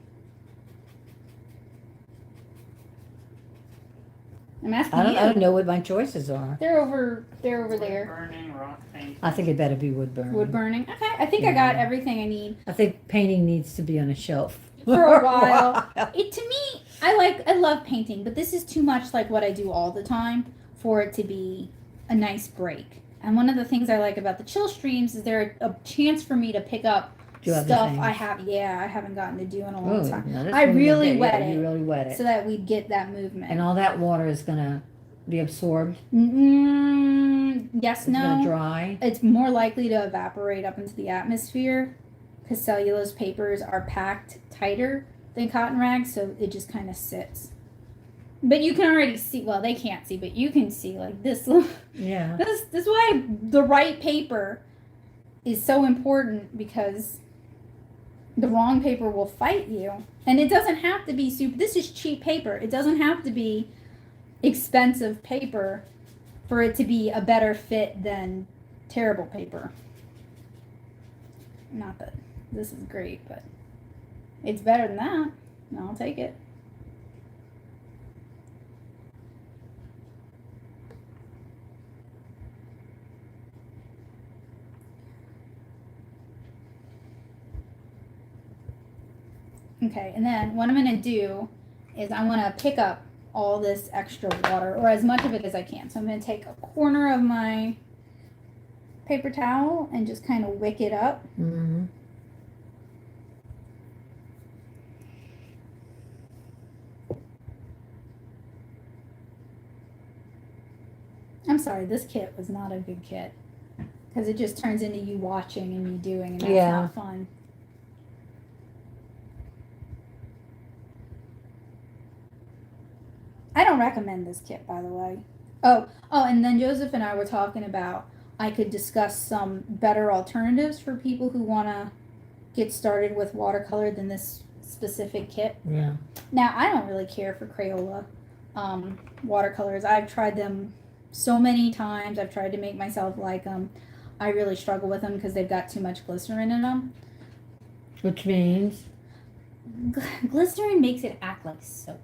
I'm asking I you. don't know what my choices are. They're over there. Burning, rock painting. I think it better be wood burning. Wood burning. Okay, I think I got everything I need I think painting needs to be on a shelf. for a while. It to me, I love painting, but this is too much like what I do all the time for it to be a nice break. And one of the things I like about the chill streams is there a chance for me to pick up Do other stuff things. I haven't gotten to do in a long Ooh, time. now this I one you really did, wet yeah, it You really wet it. so that we get that movement. And all that water is gonna be absorbed. Yes, It's no. gonna dry. It's more likely to evaporate up into the atmosphere because cellulose papers are packed tighter than cotton rags, so it just kind of sits. But you can already see, well, they can't see, but you can see like this. Yeah. This is why the right paper is so important, because the wrong paper will fight you. And it doesn't have to be super, this is cheap paper. It doesn't have to be expensive paper for it to be a better fit than terrible paper. Not that this is great, but it's better than that. And I'll take it. Okay, and then what I'm going to do is I want to pick up all this extra water, or as much of it as I can. So I'm going to take a corner of my paper towel and just kind of wick it up. Mm-hmm. I'm sorry, this kit was not a good kit, because it just turns into you watching and me doing, and that's Yeah. not fun. I don't recommend this kit, by the way. Oh, and then Joseph and I were talking about I could discuss some better alternatives for people who want to get started with watercolor than this specific kit. Yeah. Now, I don't really care for Crayola watercolors. I've tried them so many times. I've tried to make myself like them. I really struggle with them because they've got too much glycerin in them. Which means Glycerin makes it act like soap.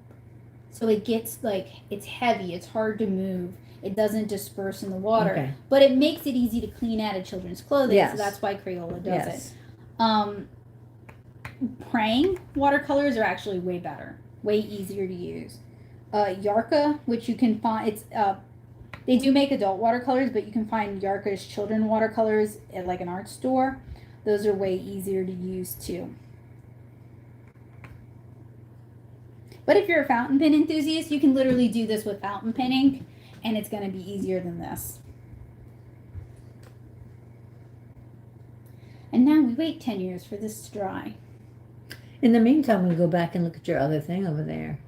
So it gets like, it's heavy, it's hard to move. It doesn't disperse in the water. Okay. But it makes it easy to clean out of children's clothing. Yes. So that's why Crayola does yes. it. Praying watercolors are actually way better, way easier to use. Yarka, which you can find, it's they do make adult watercolors, but you can find Yarka's children watercolors at like an art store. Those are way easier to use too. But if you're a fountain pen enthusiast, you can literally do this with fountain pen ink, and it's going to be easier than this. And now we wait 10 years for this to dry. In the meantime, we go back and look at your other thing over there.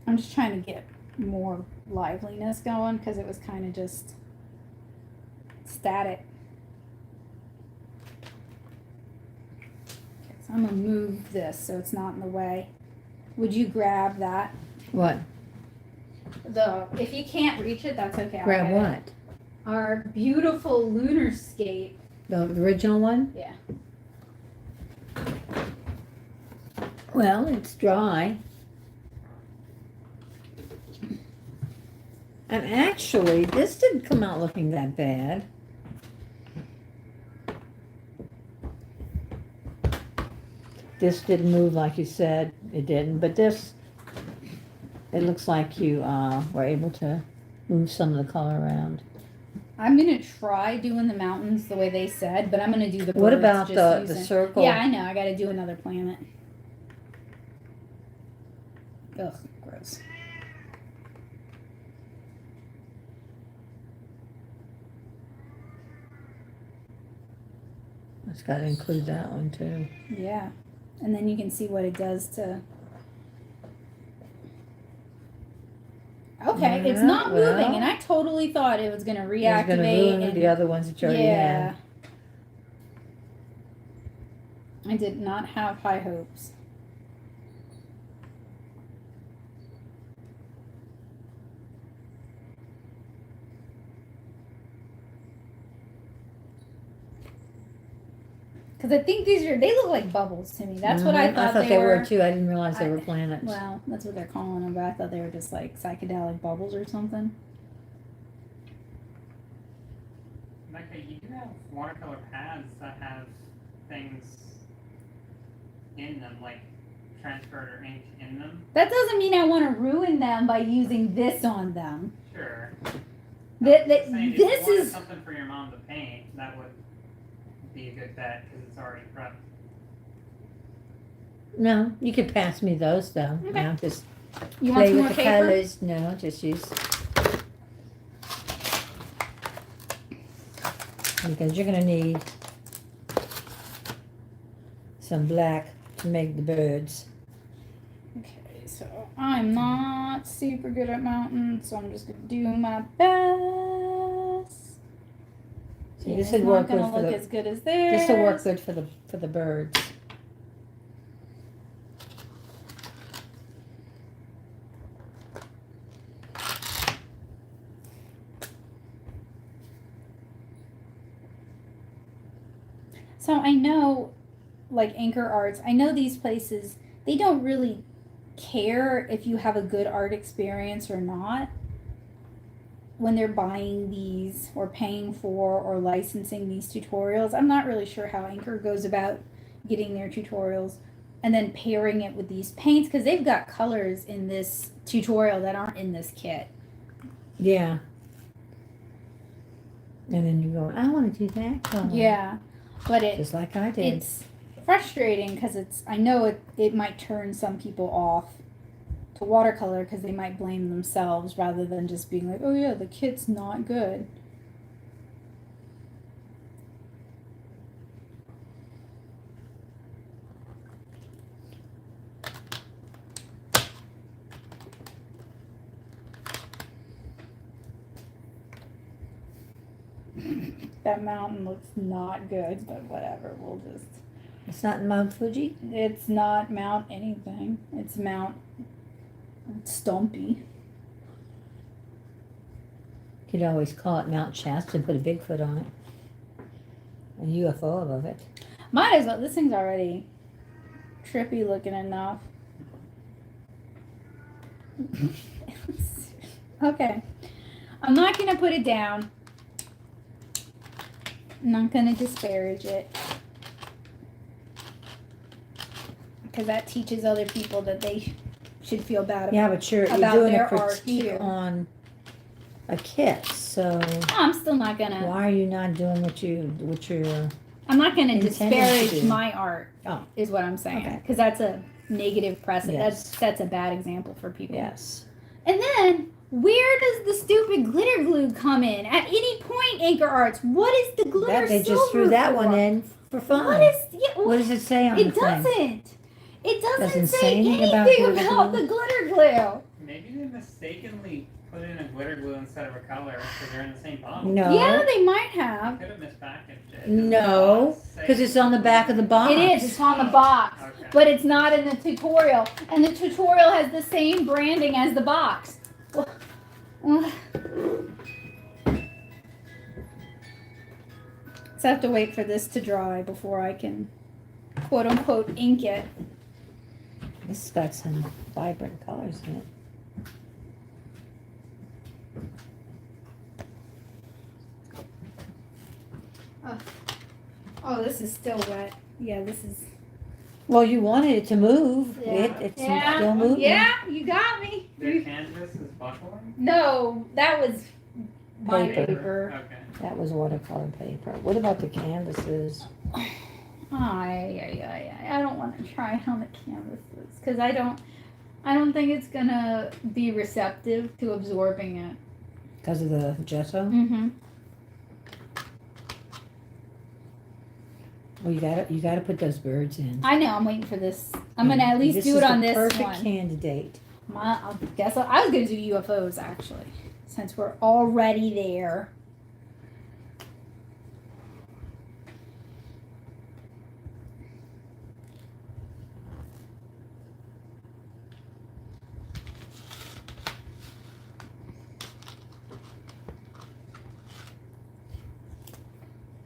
I'm just trying to get more liveliness going because it was kind of just stat it. Okay, so I'm gonna move this so it's not in the way. Would you grab that? What? If you can't reach it, that's okay. I'll Grab get it. what? Our beautiful lunarscape. The original one? Yeah. Well, it's dry. And actually, this didn't come out looking that bad. This didn't move like you said it didn't, but this, it looks like you were able to move some of the color around. I'm gonna try doing the mountains the way they said, but I'm gonna do the birds. What about just the using- circle? Yeah, I know. I gotta do another planet. Ugh, gross. It's got to include that one too. Yeah, and then you can see what it does to. Okay, it's Yeah, not well, moving, and I totally thought it was gonna It's reactivate. going to ruin and, the other ones that you already yeah. had. I did not have high hopes. Because I think they look like bubbles to me. That's what I Mhm. thought, they were too. I didn't realize they were planets. Well, that's what they're calling them, but I thought they were just like psychedelic bubbles or something. Micah, you do have watercolor pads that have things in them, like transferred or inked in them. That doesn't mean I want to ruin them by using this on them. Sure. This Saying if you wanted is something for your mom to paint, that would be a good bet because it's already prepped. No, you could pass me those though. Okay. No, just you want play some more with the paper? colors. No, just use. Because you're gonna need some black to make the birds. Okay, so I'm not super good at mountains, so I'm just gonna do my best. See, Yeah, this it's would work not good gonna for look the. as good as theirs. This will work good for the birds. So I know, like AnkarArts, I know these places, they don't really care if you have a good art experience or not when they're buying these or paying for or licensing these tutorials. I'm not really sure how Anchor goes about getting their tutorials and then pairing it with these paints because they've got colors in this tutorial that aren't in this kit. Yeah. And then you go, I want to do that color. Yeah, but Just like I did. it's frustrating because I know it might turn some people off to watercolor because they might blame themselves rather than just being like, oh yeah, the kit's not good. That mountain looks not good, but whatever, we'll just. It's not Mount Fuji? It's not Mount anything. It's Mount Stumpy. You could always call it Mount Shasta and put a Bigfoot on it. A UFO above it. Might as well. This thing's already trippy looking enough. Okay. I'm not going to put it down. I'm not going to disparage it. Because that teaches other people that they should feel bad about Yeah, but you're about doing a their art, critique too. on a kit, so I'm still not going to. why are you not doing what you're I'm not going to intending to disparage do? my art, Oh. is what I'm saying. Okay. Because that's a negative precedent. Yes. That sets a bad example for people. yes. And then, where does the stupid glitter glue come in? At any point, AnkarArts, what is the glitter That they just silver threw that for? one in for fun. What is? Yeah, What does it say on the it thing? doesn't. It doesn't Doesn't say say anything anything about about, glitter glue? the glitter glue. Maybe they mistakenly put in a glitter glue instead of a color because they're in the same bottle. No. Yeah, they might have. Could have mispackaged it. No, because it's on the back of the box. It is. It's on the box, Okay. but it's not in the tutorial. And the tutorial has the same branding as the box. So I have to wait for this to dry before I can, quote unquote, ink it. This has got some vibrant colors in it. Oh, this is still wet. Yeah, this is. Well, you wanted it to move. Yeah. It's Yeah. still moving. Yeah, you got me. Their canvas is buckling? No, that was my Paper. paper. Okay. That was watercolor paper. What about the canvases? I don't want to try it on the canvases because I don't think it's gonna be receptive to absorbing it. Because of the gesso? Mm-hmm. Well, you gotta put those birds in. I know. I'm waiting for this. I'm gonna at least do it on this perfect one. candidate. I guess I was gonna do UFOs actually, since we're already there.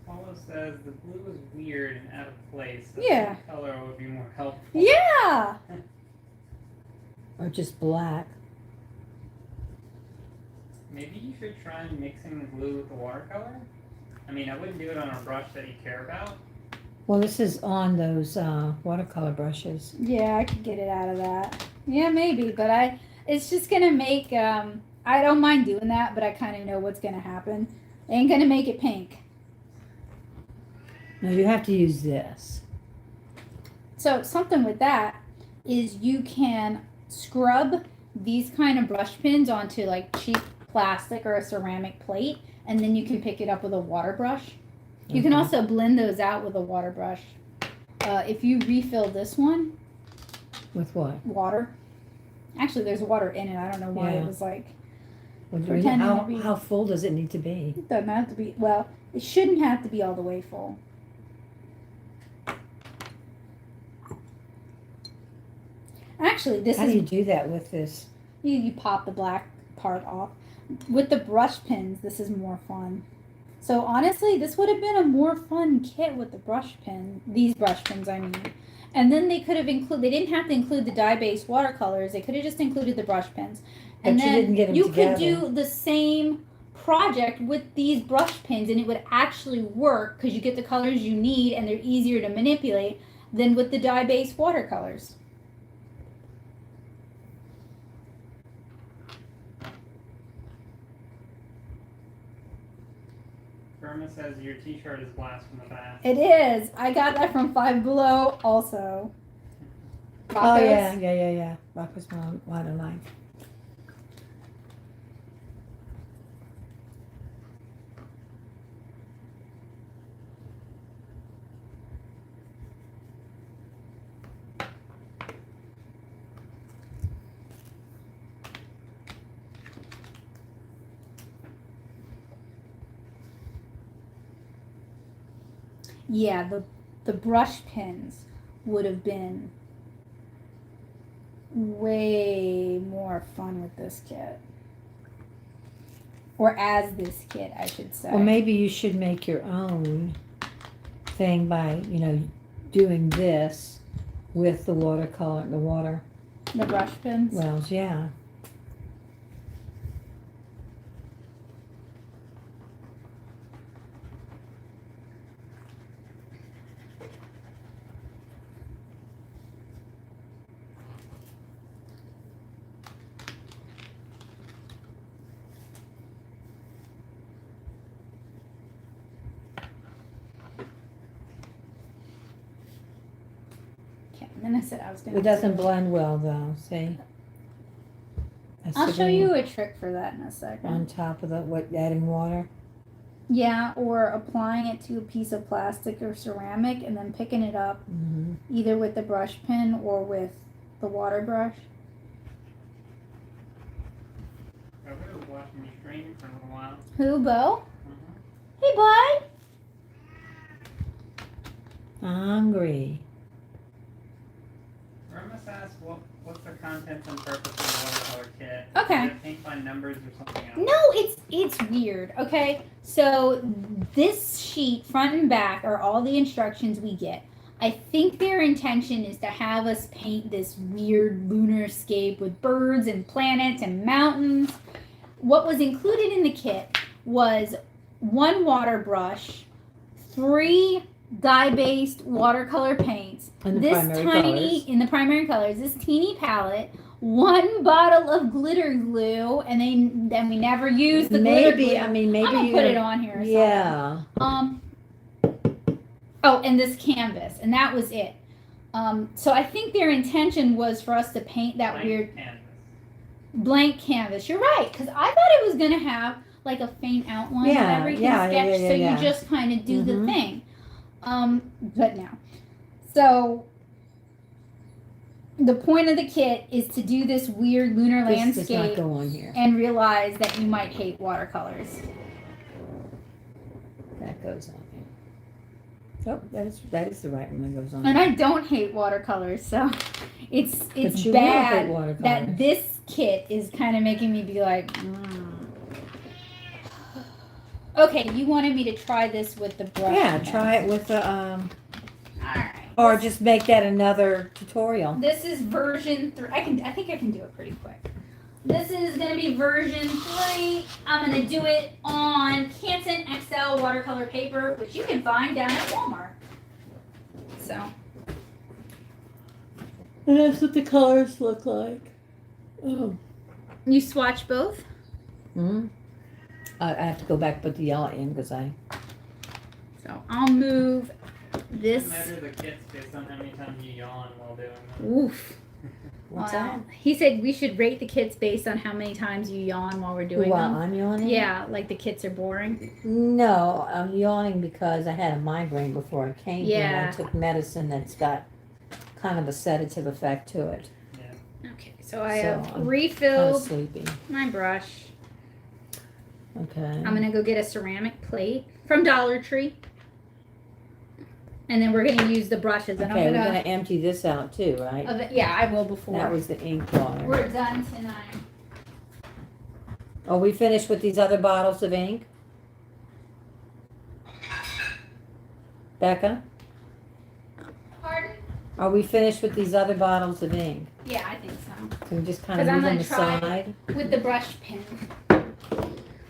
Paula says the blue is weird and out of place. So Yeah. some color would be more helpful. Yeah. Or just black. Maybe you should try mixing the glue with the watercolor. I mean, I wouldn't do it on a brush that you care about. Well, this is on those watercolor brushes. Yeah, I could get it out of that. Yeah, maybe, but it's just gonna make, I don't mind doing that, but I kind of know what's gonna happen. It ain't gonna make it pink. No, you have to use this. So something with that is you can scrub these kind of brush pins onto like cheap plastic or a ceramic plate, and then you can pick it up with a water brush. You can Okay. also blend those out with a water brush. If you refill this one, With what? water. Actually, there's water in it. I don't know why Yeah. it was like, Well, Pretending to be- how full does it need to be? it doesn't have to be, well, it shouldn't have to be all the way full. Actually, this How do is you do that with this? you pop the black part off. With the brush pins, this is more fun. So honestly, this would have been a more fun kit with the brush pin. These brush pins, I mean. And then they could have they didn't have to include the dye-based watercolors. They could have just included the brush pins. And But you then didn't get 'em you together. could do the same project with these brush pins and it would actually work because you get the colors you need and they're easier to manipulate than with the dye-based watercolors. Burma says your t-shirt is blast from the past. It is. I got that from Five Below also. Oh Rocco's. yeah. Rocco's Waterline. Yeah, the brush pins would have been way more fun with this kit. Or as this kit, I should say. Well, maybe you should make your own thing by, doing this with the watercolor, the water The brush pins. wells, yeah. Okay, and then I said I was gonna. It doesn't blend well though, see? That's I'll show sitting you a trick for that in a second. on top of adding water. Yeah, or applying it to a piece of plastic or ceramic and then picking it up Mm-hmm. either with the brush pen or with the water brush. Bobo watching me stream for a little while. Who, Bo? Mhm. Hey, bud. Hungry. Remus asked what's the contents and purpose of the watercolor kit? Okay. Is it paint by numbers or something else? No, it's weird. Okay, so this sheet, front and back, are all the instructions we get. I think their intention is to have us paint this weird lunar scape with birds and planets and mountains. What was included in the kit was 1 water brush, 3 dye-based watercolor paints, In the this primary tiny colors. in the primary colors, this teeny palette, 1 bottle of glitter glue, and then we never use the glitter glue. Maybe, I mean, maybe I'm gonna you put it on here. Or Yeah. something. Oh, and this canvas, and that was it. So I think their intention was for us to paint that Blank weird canvas. blank canvas. You're right, because I thought it was gonna have like a faint outline Yeah, and everything yeah, yeah, sketched, yeah, so yeah. you just kind of do the Mhm. thing. But no. So the point of the kit is to do this weird lunar This does not landscape go on here. and realize that you might hate watercolors. That goes on here. Oh, that is the right one that goes on. And I don't hate watercolors, so it's But you will hate bad watercolors. that this kit is kind of making me be like, Okay, you wanted me to try this with the brush. Yeah, pen. try it with the Alright. or just make that another tutorial. This is version 3. I think I can do it pretty quick. This is going to be version 3. I'm going to do it on Canson XL Watercolor paper, which you can find down at Walmart. So, And that's what the colors look like. Oh. you swatch both? Hmm. I have to go back and put the yellow in because I. So, I'll move this. Measure the kits based on how many times you yawn while doing them. Oof. What's Wow. He said we should rate the kits based on how many times you yawn while we're doing While them. I'm yawning? Yeah, like the kits are boring. No, I'm yawning because I had a migraine before I came here. Yeah. And I took medicine that's got kind of a sedative effect to it. Yeah. Okay, so I So, have I'm Kind of refilled sleepy. my brush. Okay. I'm gonna go get a ceramic plate from Dollar Tree. And then we're gonna use the brushes. And Okay, I'm we're gonna, gonna empty this out too, right? yeah, I will before. That was the ink water. We're done tonight. Are we finished with these other bottles of ink? Becca, Pardon? are we finished with these other bottles of ink? Yeah, I think so. Can we just kind of 'Cause I'm move them gonna try- aside? With the brush pen.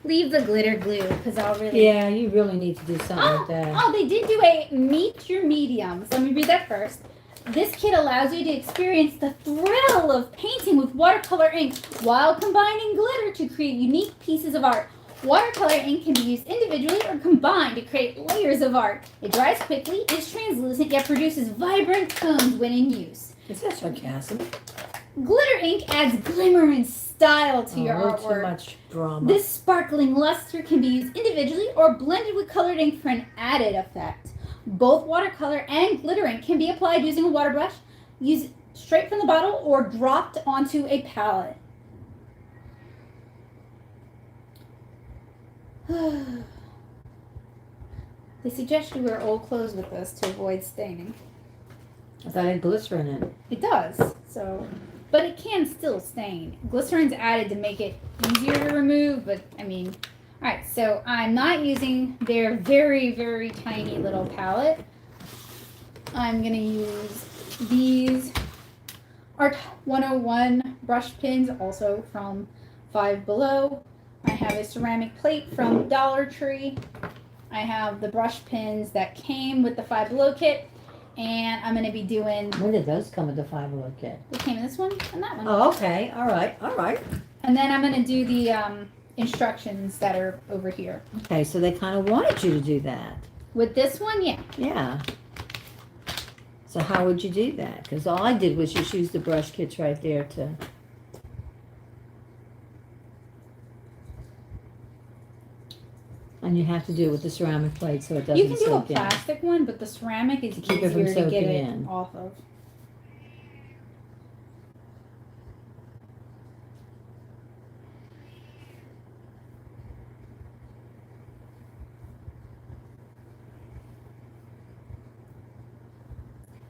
Leave the glitter glue, because I'll really. Yeah, you really need to do something with that. Oh, they did do a meet your mediums. Let me read that first. This kit allows you to experience the thrill of painting with watercolor ink while combining glitter to create unique pieces of art. Watercolor ink can be used individually or combined to create layers of art. It dries quickly, is translucent, yet produces vibrant tones when in use. Is that sarcasm? Glitter ink adds glimmer and style to your Oh, artwork. too much drama. This sparkling luster can be used individually or blended with colored ink for an added effect. Both watercolor and glitter ink can be applied using a water brush, used straight from the bottle, or dropped onto a palette. They suggest you wear old clothes with this to avoid staining. I thought it had glycerin in it. It does, so, but it can still stain. Glycerin's added to make it easier to remove, but I mean, all right, so I'm not using their very, very tiny little palette. I'm gonna use these Art 101 brush pins, also from Five Below. I have a ceramic plate from Dollar Tree. I have the brush pins that came with the Five Below kit. And I'm going to be doing, When did those come with the 5 kit? they came in this one and that one. Oh, okay. All right. All right. And then I'm going to do the instructions that are over here. Okay, so they kind of wanted you to do that. With this one, yeah. Yeah. So how would you do that? Because all I did was just use the brush kits right there to. And you have to do it with the ceramic plate so it doesn't You can do a soak in. plastic one, but the ceramic is To keep it from easier to get soaking it in. off of.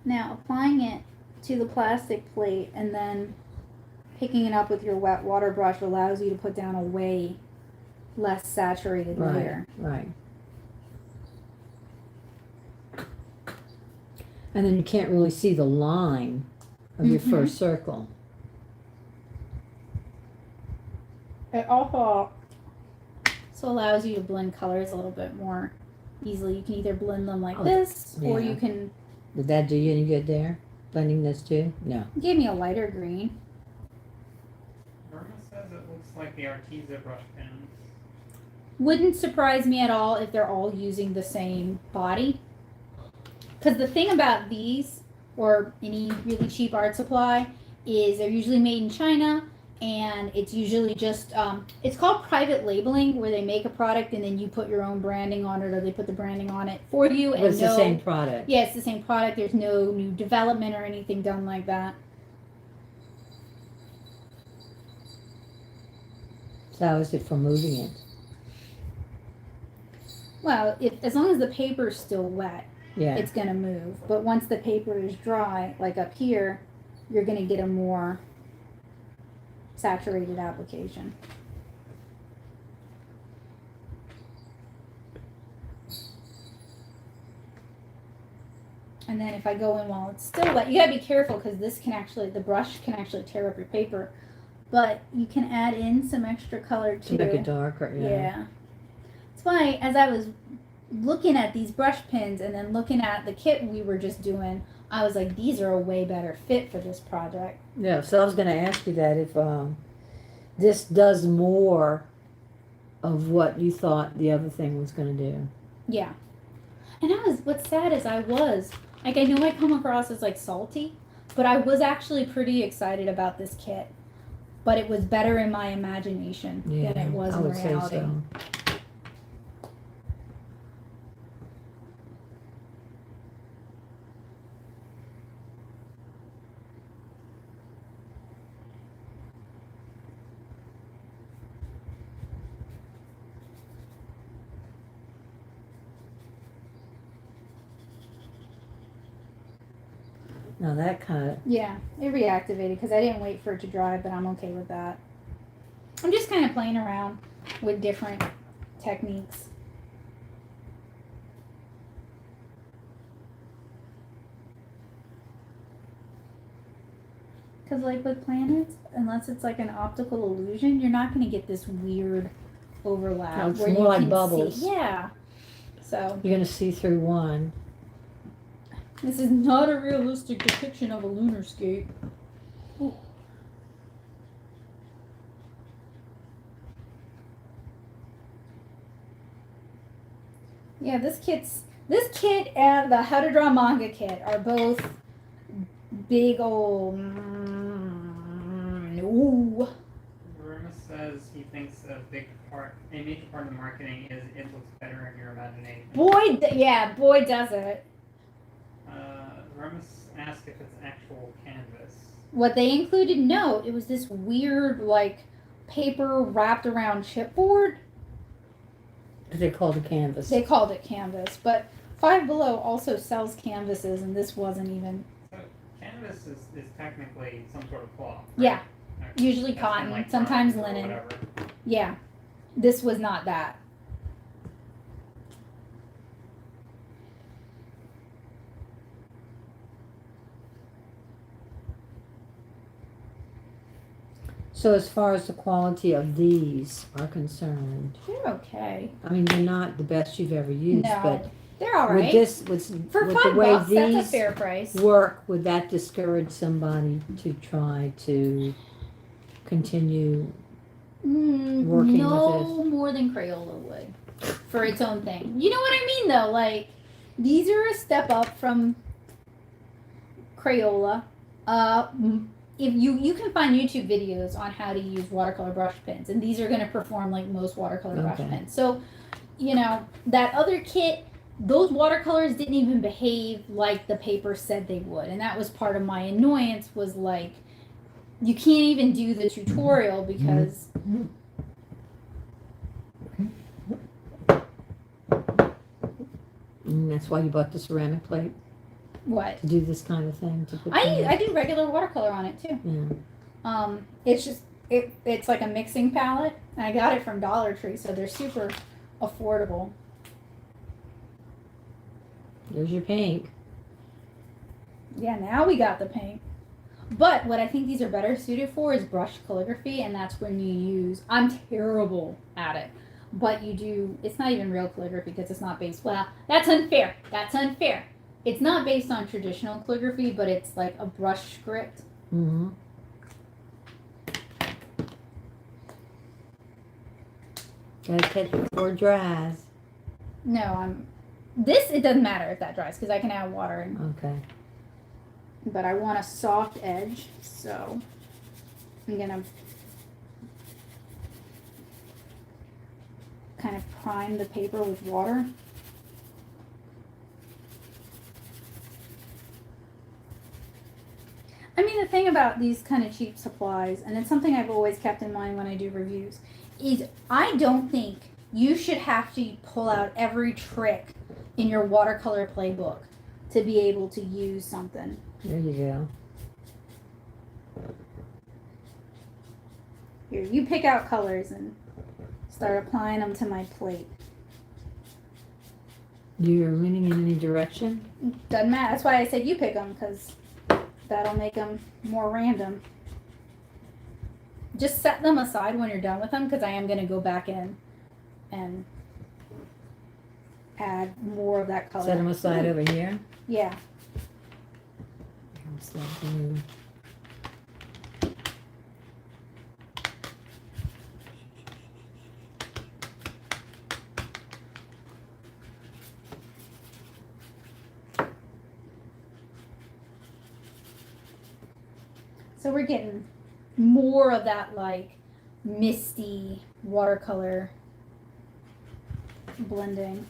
Now applying it to the plastic plate and then picking it up with your wet water brush allows you to put down a way less saturated Right, layer. right. And then you can't really see the line of your Mhm. first circle. It also allows you to blend colors a little bit more easily. You can either blend them like Oh, this, or yeah. you can. Did that do you any good there? Blending this too? No. Give me a lighter green. Irma says it looks like the Arteza brush pens. Wouldn't surprise me at all if they're all using the same body. Because the thing about these, or any really cheap art supply, is they're usually made in China, and it's usually just, it's called private labeling, where they make a product and then you put your own branding on it, or they put the branding on it for you. But And it's the same product. Yeah, it's the same product. There's no new development or anything done like that. So how is it for moving it? Well, as long as the paper's still wet, Yeah. it's gonna move. But once the paper is dry, like up here, you're gonna get a more saturated application. And then if I go in while it's still wet, you gotta be careful because the brush can actually tear up your paper. But you can add in some extra color To too. make it darker, yeah. Yeah. That's why, as I was looking at these brush pens and then looking at the kit we were just doing, I was like, these are a way better fit for this project. Yeah, so I was going to ask you that if this does more of what you thought the other thing was going to do. Yeah. And what's sad is I know I come across as like salty, but I was actually pretty excited about this kit. But it was better in my imagination Yeah, than it was I in would reality. say so. Now that kind of, Yeah, it reactivated because I didn't wait for it to dry, but I'm okay with that. I'm just kind of playing around with different techniques. Because like with planets, unless it's like an optical illusion, you're not going to get this weird overlap. No, it's where more you like can bubbles. See. Yeah. So you're going to see through one. this is not a realistic depiction of a lunarscape. Ooh. Yeah, this kit and the How to Draw Manga kit are both big old. Ooh. Irma says he thinks a major part of the marketing is it looks better in your imagination. Boy does it. Remus asked if it's actual canvas. What they included, no, it was this weird like paper wrapped around chipboard. They called it canvas. They called it canvas, but Five Below also sells canvases, and this wasn't even. So canvas is technically some sort of cloth. Right? Yeah, Okay. usually That's kinda cotton, like sometimes bronze or linen. whatever. Yeah, this was not that. So as far as the quality of these are concerned, They're okay. I mean, they're not the best you've ever used, No, but they're all with right. this, For with the $5, way that's a these fair price. work, would that discourage somebody to try to continue? working no with more than Crayola would for its own thing. You know what I mean, though? Like, these are a step up from Crayola. If you can find YouTube videos on how to use watercolor brush pens, and these are going to perform like most watercolor brush Okay. pens. So, you know, that other kit, those watercolors didn't even behave like the paper said they would, and that was part of my annoyance. Was like, you can't even do the tutorial because And that's why you bought the ceramic plate. What? to do this kind of thing? To put I do regular watercolor on it too. yeah. It's just it's like a mixing palette. I got it from Dollar Tree, so they're super affordable. There's your pink. Yeah, now we got the pink. But what I think these are better suited for is brush calligraphy, and that's when you use. I'm terrible at it, but you do. It's not even real calligraphy because it's not based. Well, that's unfair. That's unfair. It's not based on traditional calligraphy, but it's like a brush script. Mm-hmm. Gotta catch it before it dries. No, it doesn't matter if that dries because I can add water in. Okay. But I want a soft edge, so I'm gonna kind of prime the paper with water. I mean, the thing about these kind of cheap supplies, and it's something I've always kept in mind when I do reviews, is I don't think you should have to pull out every trick in your watercolor playbook to be able to use something. There you go. Here, you pick out colors and start applying them to my plate. You're leaning in any direction? Doesn't matter. That's why I said you pick them, because that'll make them more random. Just set them aside when you're done with them, because I am going to go back in and add more of that color. Set them aside over here. Yeah. What's that blue? So we're getting more of that like misty watercolor blending.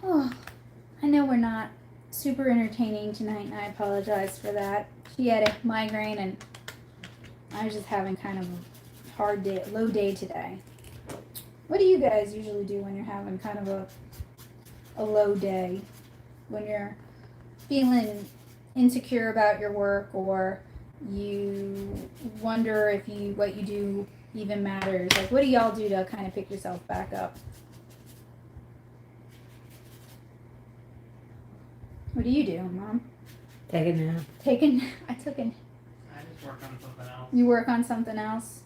Oh, I know we're not super entertaining tonight, and I apologize for that. She had a migraine, and I was just having kind of a hard day, low day today. What do you guys usually do when you're having kind of a low day? When you're feeling insecure about your work, or you wonder if what you do even matters? Like, what do y'all do to kind of pick yourself back up? What do you do, Mom? Take a nap. I took an. I just work on something else. You work on something else?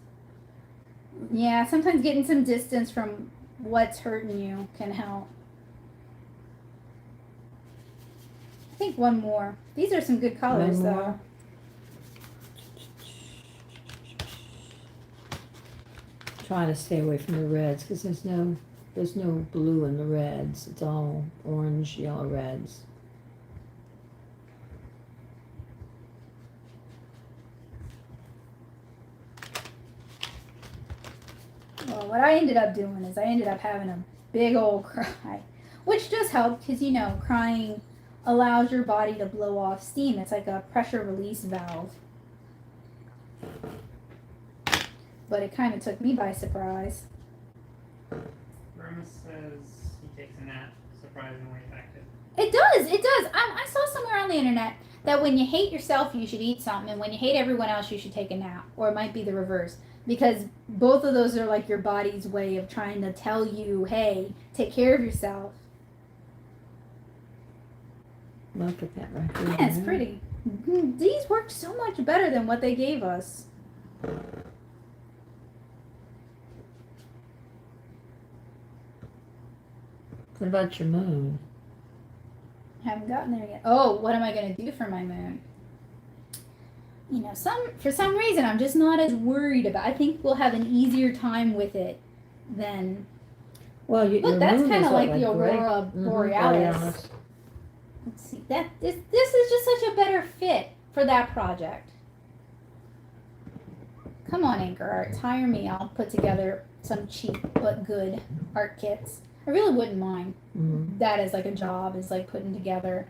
Yeah, sometimes getting some distance from what's hurting you can help. I think one more. These are some good colors, One though. more. Trying to stay away from the reds because there's no blue in the reds. It's all orange, yellow, reds. Well, what I ended up doing is I ended up having a big old cry, which does help because, you know, crying allows your body to blow off steam. It's like a pressure release valve. But it kind of took me by surprise. Remus says he takes a nap, surprisingly effective. It does. It does. I saw somewhere on the internet that when you hate yourself, you should eat something, and when you hate everyone else, you should take a nap. Or it might be the reverse, because both of those are like your body's way of trying to tell you, hey, take care of yourself. Look at that right there. Yeah, it's pretty. These worked so much better than what they gave us. What about your moon? Haven't gotten there yet. Oh, what am I going to do for my moon? You know, for some reason, I'm just not as worried about. I think we'll have an easier time with it than. Well, Look, your that's moon kind is of what, like the gray? aurora Mhm, borealis. Let's see. This is just such a better fit for that project. Come on, AnkarArts, hire me. I'll put together some cheap but good art kits. I really wouldn't mind Mhm. that as like a job, is like putting together.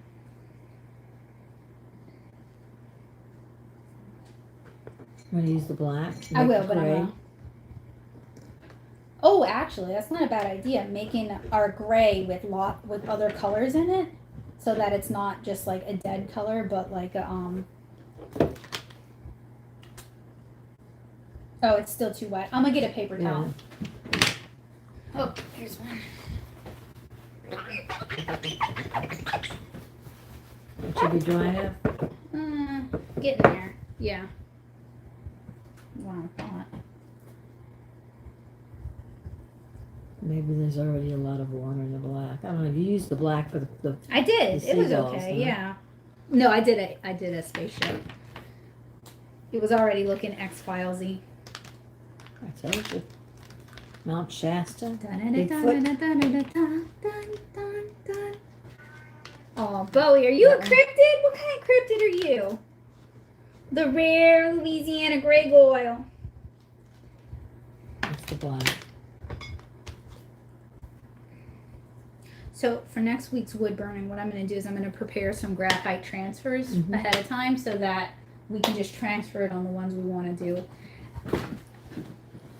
Want to use the black? I Make will, it but I'm gray? not. Oh, actually, that's not a bad idea. Making our gray with other colors in it, so that it's not just like a dead color, but like a Oh, it's still too wet. I'm gonna get a paper towel. Oh, here's one. It should be dry enough. Getting there. Yeah. Wow, thought. Maybe there's already a lot of water in the black. I don't know. You used the black for the I did. The It was seagulls, okay. huh? Yeah. No, I did a spaceship. It was already looking X-Filesy. I told you. Mount Shasta. Bigfoot. Oh, Bowie, are you a Yeah. cryptid? What kind of cryptid are you? The rare Louisiana gray goyle. That's the black. So for next week's wood burning, what I'm going to do is I'm going to prepare some graphite transfers Mhm. ahead of time so that we can just transfer it on the ones we want to do.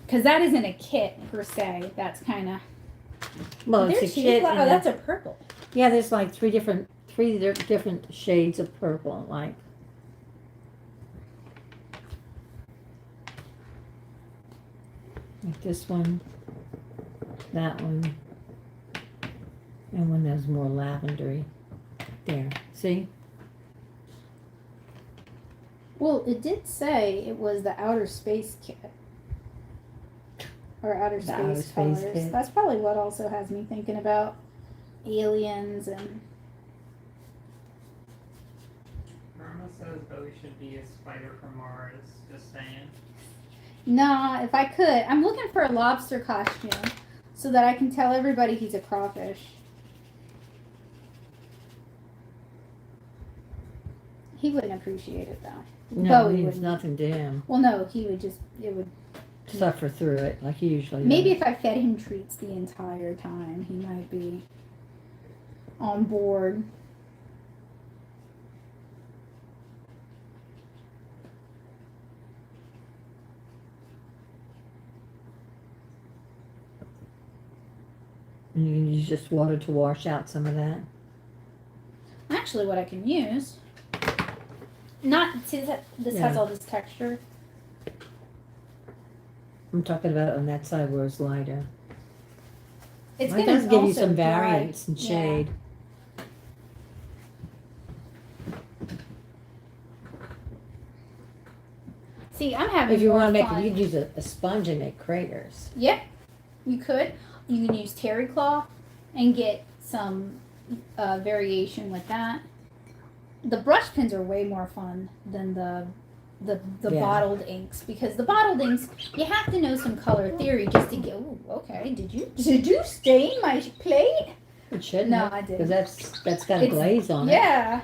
Because that isn't a kit per se. That's kind of. Well, it's a kit. Oh, and that's a purple. yeah, there's like three different shades of purple. Like this one, that one, and one that's more lavendery. There, see? Well, it did say it was the outer space kit. Or outer The outer space space colors. kit. That's probably what also has me thinking about aliens and. Irma says Bowie should be a spider from Mars. Just saying. Nah, if I could. I'm looking for a lobster costume so that I can tell everybody he's a crawfish. He wouldn't appreciate it though. No, Bowie it means wouldn't. nothing to him. Well, no, he would just, it would. Suffer through it like he usually Maybe does. if I fed him treats the entire time, he might be on board. And you can use just water to wash out some of that. Actually, what I can use, not, see that this has Yeah. all this texture. I'm talking about on that side where it's lighter. It's Well, it gonna does give you also some dry. variance and Yeah. shade. See, I'm having If you more want to make fun. it, you could use a sponge and make craters. Yep, you could. You can use terry cloth and get some variation with that. The brush pens are way more fun than the Yeah. bottled inks, because the bottled inks, you have to know some color theory just to get. Ooh, okay. Did you stain my plate? It shouldn't. No, I didn't. Because that's got a It's- glaze on it. Yeah.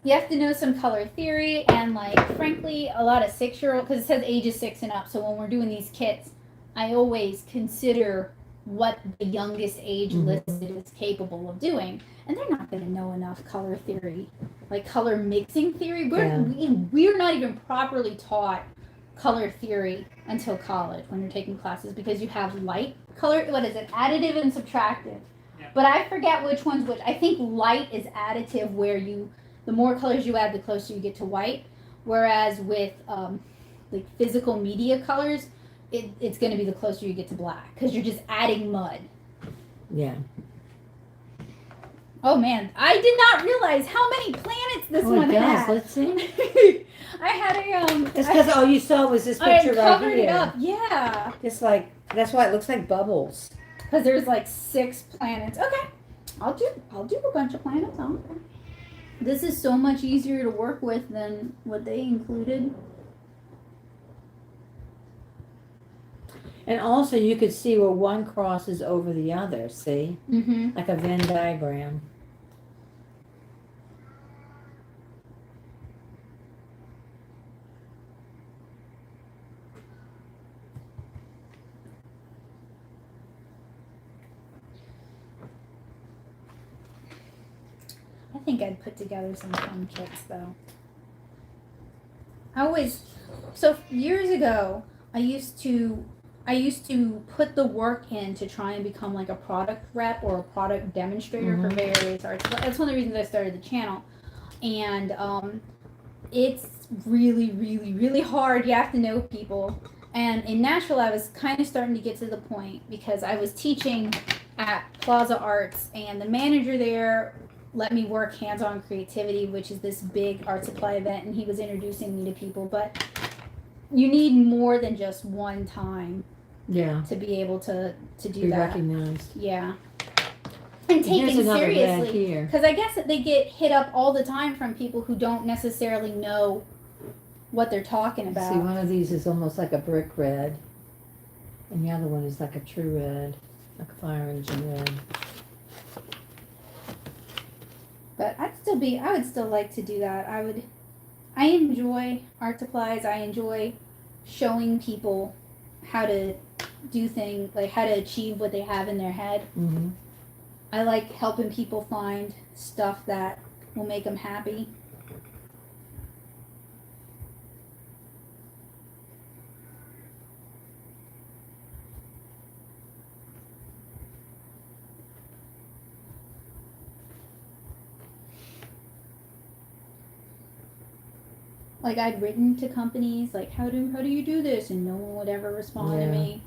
You have to know some color theory, and like frankly, a lot of 6-year-old, because it says ages 6 and up. So when we're doing these kits, I always consider what the youngest age Mhm. listed is capable of doing, and they're not going to know enough color theory, like color mixing theory. We're not even properly taught color theory until college when you're taking classes, because you have light color. What is it? Additive and subtractive. Yeah. But I forget which one's which. I think light is additive, where the more colors you add, the closer you get to white. Whereas with like physical media colors, it's going to be the closer you get to black, because you're just adding mud. Yeah. Oh man, I did not realize how many planets this Oh, one it does. had. Let's see. I had a It's because all you saw was this I picture right covered here. it up. Yeah, Just like, that's why it looks like bubbles. because there's like 6 planets. Okay, I'll do a bunch of planets. Huh? This is so much easier to work with than what they included. And also you could see where one crosses over the other, see? Mm-hmm. Like a Venn diagram. think I'd put together some fun kits though. So years ago, I used to put the work in to try and become like a product rep or a product demonstrator for various arts. That's one of the reasons I started the channel. And it's really, really, really hard. You have to know people. And in Nashville, I was kind of starting to get to the point because I was teaching at Plaza Arts, and the manager there let me work hands-on creativity, which is this big art supply event, and he was introducing me to people. But you need more than just one time to be able to do Be that. recognized. Yeah. And taken Here's another bag seriously. here. Because I guess that they get hit up all the time from people who don't necessarily know what they're talking about. See, one of these is almost like a brick red, and the other one is like a true red, like a fire engine red. But I would still like to do that. I enjoy art supplies. I enjoy showing people how to do things, like how to achieve what they have in their head. Mm-hmm. I like helping people find stuff that will make them happy. Like I'd written to companies like how do you do this, and no one would ever respond to me.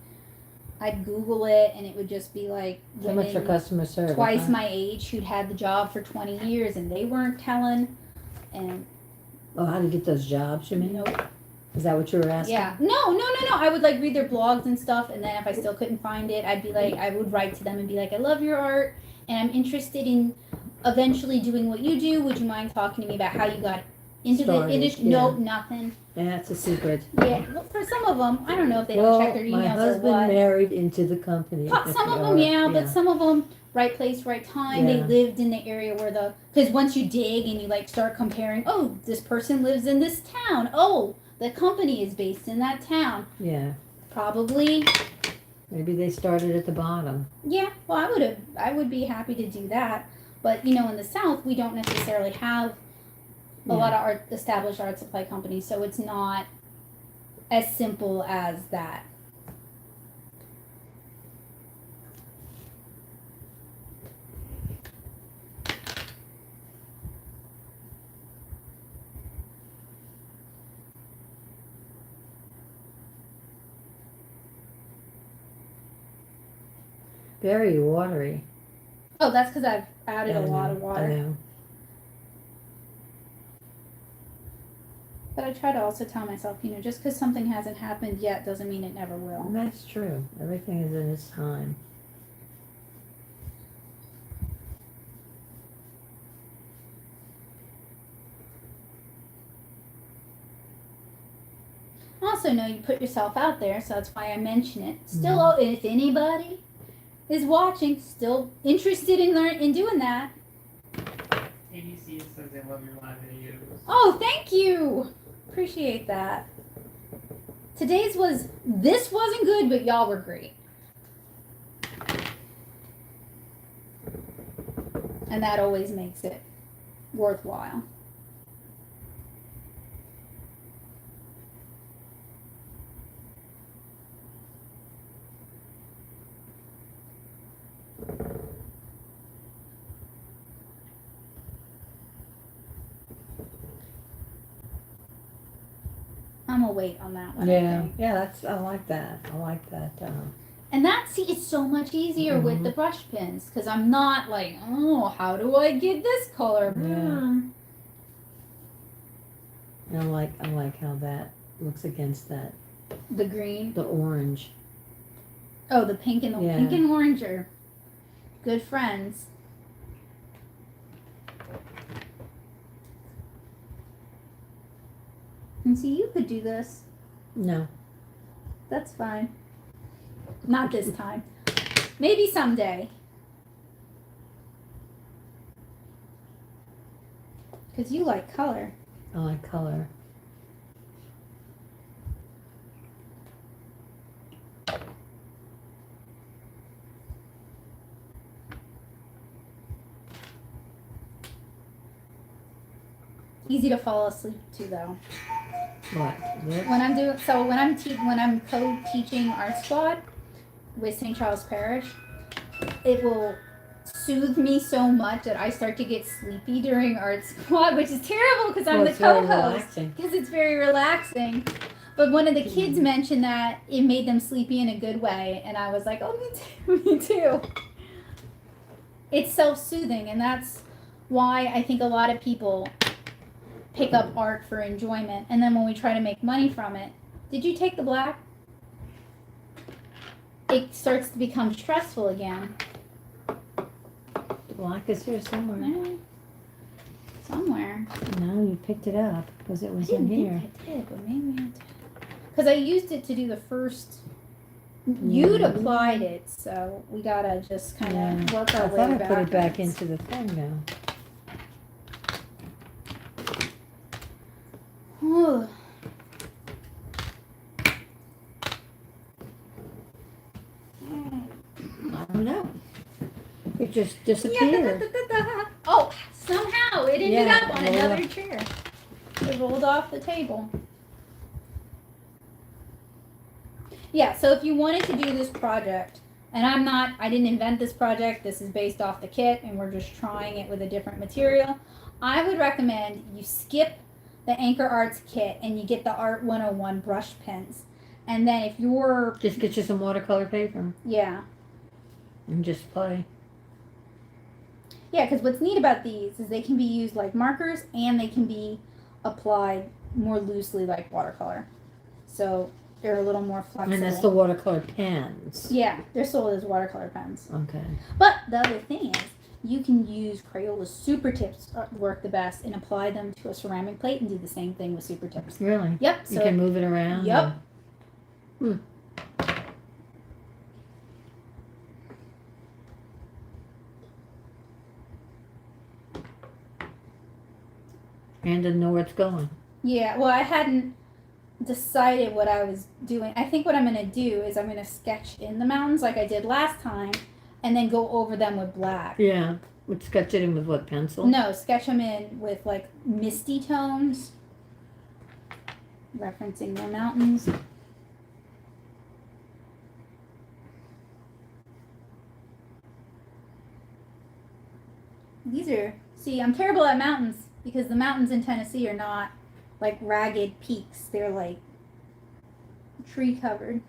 I'd Google it and it would just be like So much for customer service. twice my age who'd had the job for 20 years and they weren't telling. And Oh, how to get those jobs, you mean? nope. Is that what you were asking? Yeah. No. I would like read their blogs and stuff, and then if I still couldn't find it, I'd be like, I would write to them and be like, I love your art and I'm interested in eventually doing what you do. Would you mind talking to me about how you got into the Started, industry? yeah. Nope, nothing. That's a secret. Yeah, well, for some of them, I don't know if they don't Well, check their my emails or husband what. married into the company. Some of them, but some of them, right place, right time. They Yeah. lived in the area where because once you dig and you like start comparing, oh, this person lives in this town. Oh, the company is based in that town. Yeah. Probably. Maybe they started at the bottom. Yeah, well, I would be happy to do that. But, in the South, we don't necessarily have a lot of established art supply companies, so it's not as simple as that. Very watery. Oh, that's because I've added a I lot know, of I water. know. But I try to also tell myself, just because something hasn't happened yet doesn't mean it never will. That's true. Everything is in its time. Also, know you put yourself out there, so that's why I mention it. Still, if anybody is watching, still interested in doing that. ABC says they love your live videos. Oh, thank you. Appreciate that. This wasn't good, but y'all were great. And that always makes it worthwhile. I'm gonna wait on that one. I think. I like that. I like that. And it's so much easier with the brush pens because I'm not like, oh, how do I get this color? Yeah. I like how that looks against that, The green. the orange. Oh, the pink and pink and orange are good friends. And see, you could do this. No. That's fine. Not this time. Maybe someday. Because you like color. I like color. easy to fall asleep to though. What? This? When I'm co-teaching art squad with St. Charles Parish, it will soothe me so much that I start to get sleepy during art squad, which is terrible because I'm Well, the it's very co-host. relaxing. Because it's very relaxing. But one of the kids mentioned that it made them sleepy in a good way, and I was like, oh, me too, me too. It's self-soothing, and that's why I think a lot of people pick up art for enjoyment, and then when we try to make money from it, did you take the black? It starts to become stressful again. The black is here somewhere. No. Somewhere. No, you picked it up because it I was in didn't here. think I did, but maybe I did. Because I used it to do the first. You'd applied it, so we gotta just kind of work our I way thought I back. put it back into the thing now. Whew. I don't know. It just disappeared. Oh, somehow it ended Yeah, up on rolled another off. chair. It rolled off the table. Yeah, so if you wanted to do this project, and I didn't invent this project, this is based off the kit, and we're just trying it with a different material, I would recommend you skip the AnkarArts kit and you get the Art 101 brush pens. And then if you're, Just get you some watercolor paper yeah. and just play. Yeah, because what's neat about these is they can be used like markers and they can be applied more loosely like watercolor. So they're a little more flexible. And that's the watercolor pens. Yeah, they're sold as watercolor pens. Okay. But the other thing is, you can use Crayola super tips work the best and apply them to a ceramic plate and do the same thing with super tips. Really? Yep. You So can move it around? Yep. And to know where it's going. yeah, well, I hadn't decided what I was doing. I think what I'm gonna do is I'm gonna sketch in the mountains like I did last time, and then go over them with black. Yeah. Would sketch it in with what, pencil? No, sketch them in with like misty tones, referencing the mountains. These are, see, I'm terrible at mountains because the mountains in Tennessee are not like ragged peaks. They're like tree covered.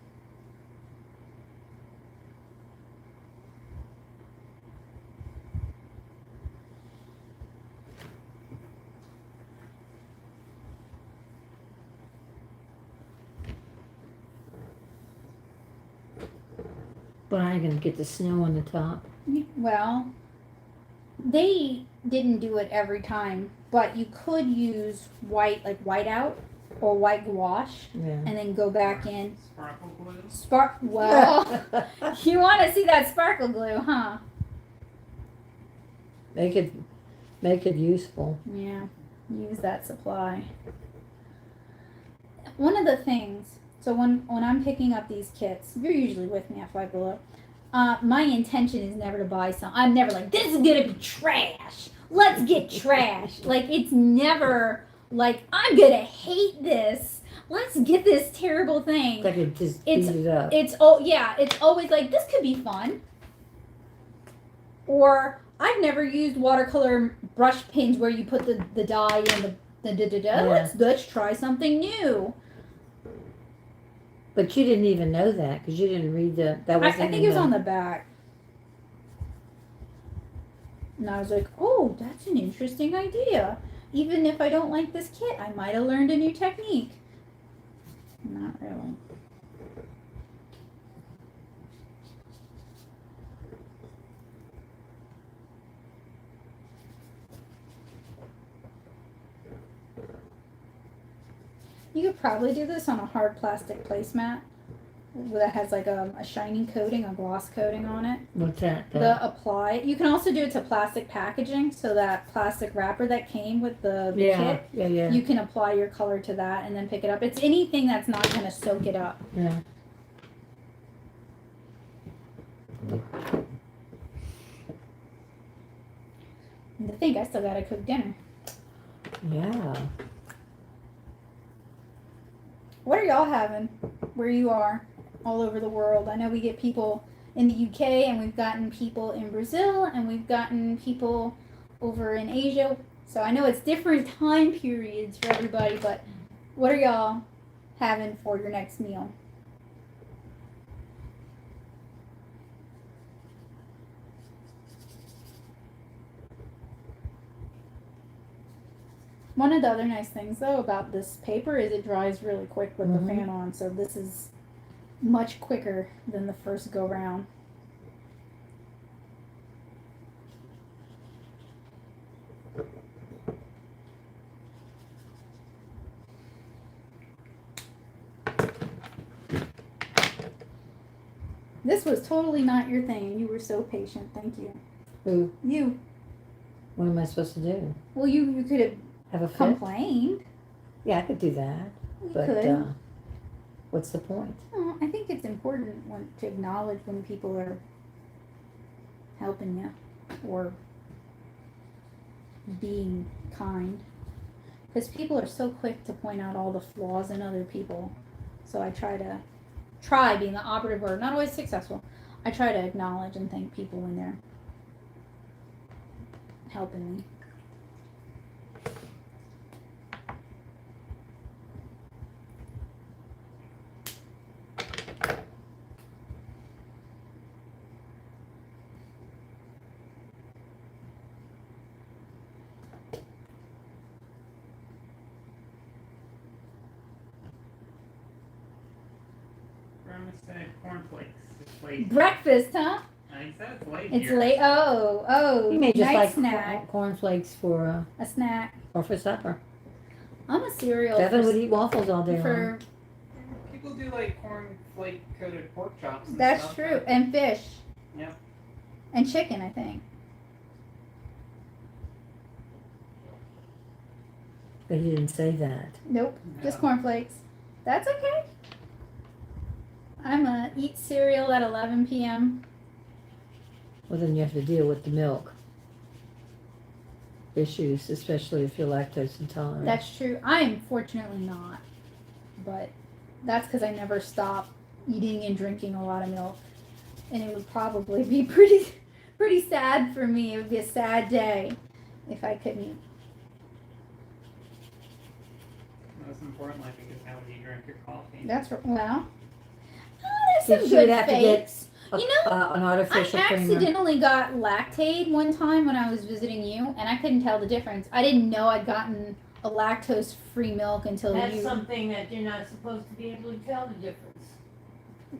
But I can get the snow on the top. Well, they didn't do it every time, but you could use white, like whiteout or white gouache, Yeah. and then go back in. Sparkle glue. Well, you want to see that sparkle glue, huh? Make it useful. Yeah, use that supply. One of the things, so when I'm picking up these kits, you're usually with me at Five Below. My intention is never to buy some. I'm never like, this is gonna be trash. Let's get trash. Like, it's never like, I'm gonna hate this. Let's get this terrible thing. Like it just It's- beat it up. It's it's always like, this could be fun. Or I've never used watercolor brush pens where you put the dye in the da-da-da. Yeah. Let's try something new. But you didn't even know that because you didn't read that I wasn't think in it was on the back. And I was like, oh, that's an interesting idea. Even if I don't like this kit, I might have learned a new technique. Not really. You could probably do this on a hard plastic placemat that has like a shiny coating, a gloss coating on it. What's that? The apply. You can also do it to plastic packaging, so that plastic wrapper that came with the yeah, kit, yeah. you can apply your color to that and then pick it up. It's anything that's not going to soak it up. Yeah. And to think I still got to cook dinner. Yeah. What are y'all having where you are all over the world? I know we get people in the UK, and we've gotten people in Brazil, and we've gotten people over in Asia. So I know it's different time periods for everybody, but what are y'all having for your next meal? One of the other nice things, though, about this paper is it dries really quick with the fan on, so this is much quicker than the first go round. This was totally not your thing. You were so patient. Thank you. Who? You. What am I supposed to do? Well, you could have Have a fit? complained. Yeah, I could do that. You But could. what's the point? Oh, I think it's important to acknowledge when people are helping you or being kind. Because people are so quick to point out all the flaws in other people. So I try being the operative word, not always successful. I try to acknowledge and thank people when they're helping me. Grandma said cornflakes. It's late. Breakfast, huh? I said it's late It's here. late. Oh, You may just night like snack. cornflakes for A snack. or for supper. I'm a cereal Devin would eat waffles all day long. for People do like cornflake coated pork chops. And that's stuff, true, but- and fish. Yep. And chicken, I think. But he didn't say that. Nope, just No. cornflakes. That's okay. I'm gonna eat cereal at 11 p.m. Well, then you have to deal with the milk issues, especially if you're lactose intolerant. That's true. I am fortunately not, but that's because I never stop eating and drinking a lot of milk, and it would probably be pretty sad for me. It would be a sad day if I couldn't. Most importantly, I think is how you drink your coffee. That's well. Oh, So there's some she would good have to get fakes. You know, an artificial I creamer. accidentally got Lactaid one time when I was visiting you, and I couldn't tell the difference. I didn't know I'd gotten a lactose-free milk until That's you. something that you're not supposed to be able to tell the difference.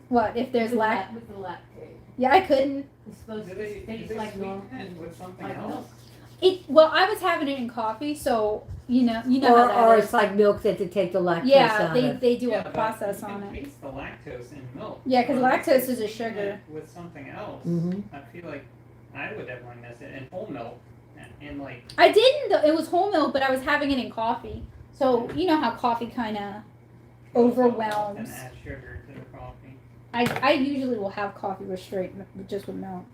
What if there's with lact? with the lactate. Yeah, I couldn't. It's supposed Do to they, taste do they like normal. sweeten it with something like else? milk. Well, I was having it in coffee, so you know Or, how or that it's is. like milk that they take the lactose Yeah, out they of. they do Yeah, a but process you on can it. taste the lactose in milk. Yeah, 'cause Unless lactose you is a sweeten sugar. it with something else. Mhm. I feel like I would definitely miss it. And whole milk, and like I didn't. Though. It was whole milk, but I was having it in coffee. So you know how coffee kind of overwhelms. And add sugar to the coffee. I usually will have coffee with just with milk.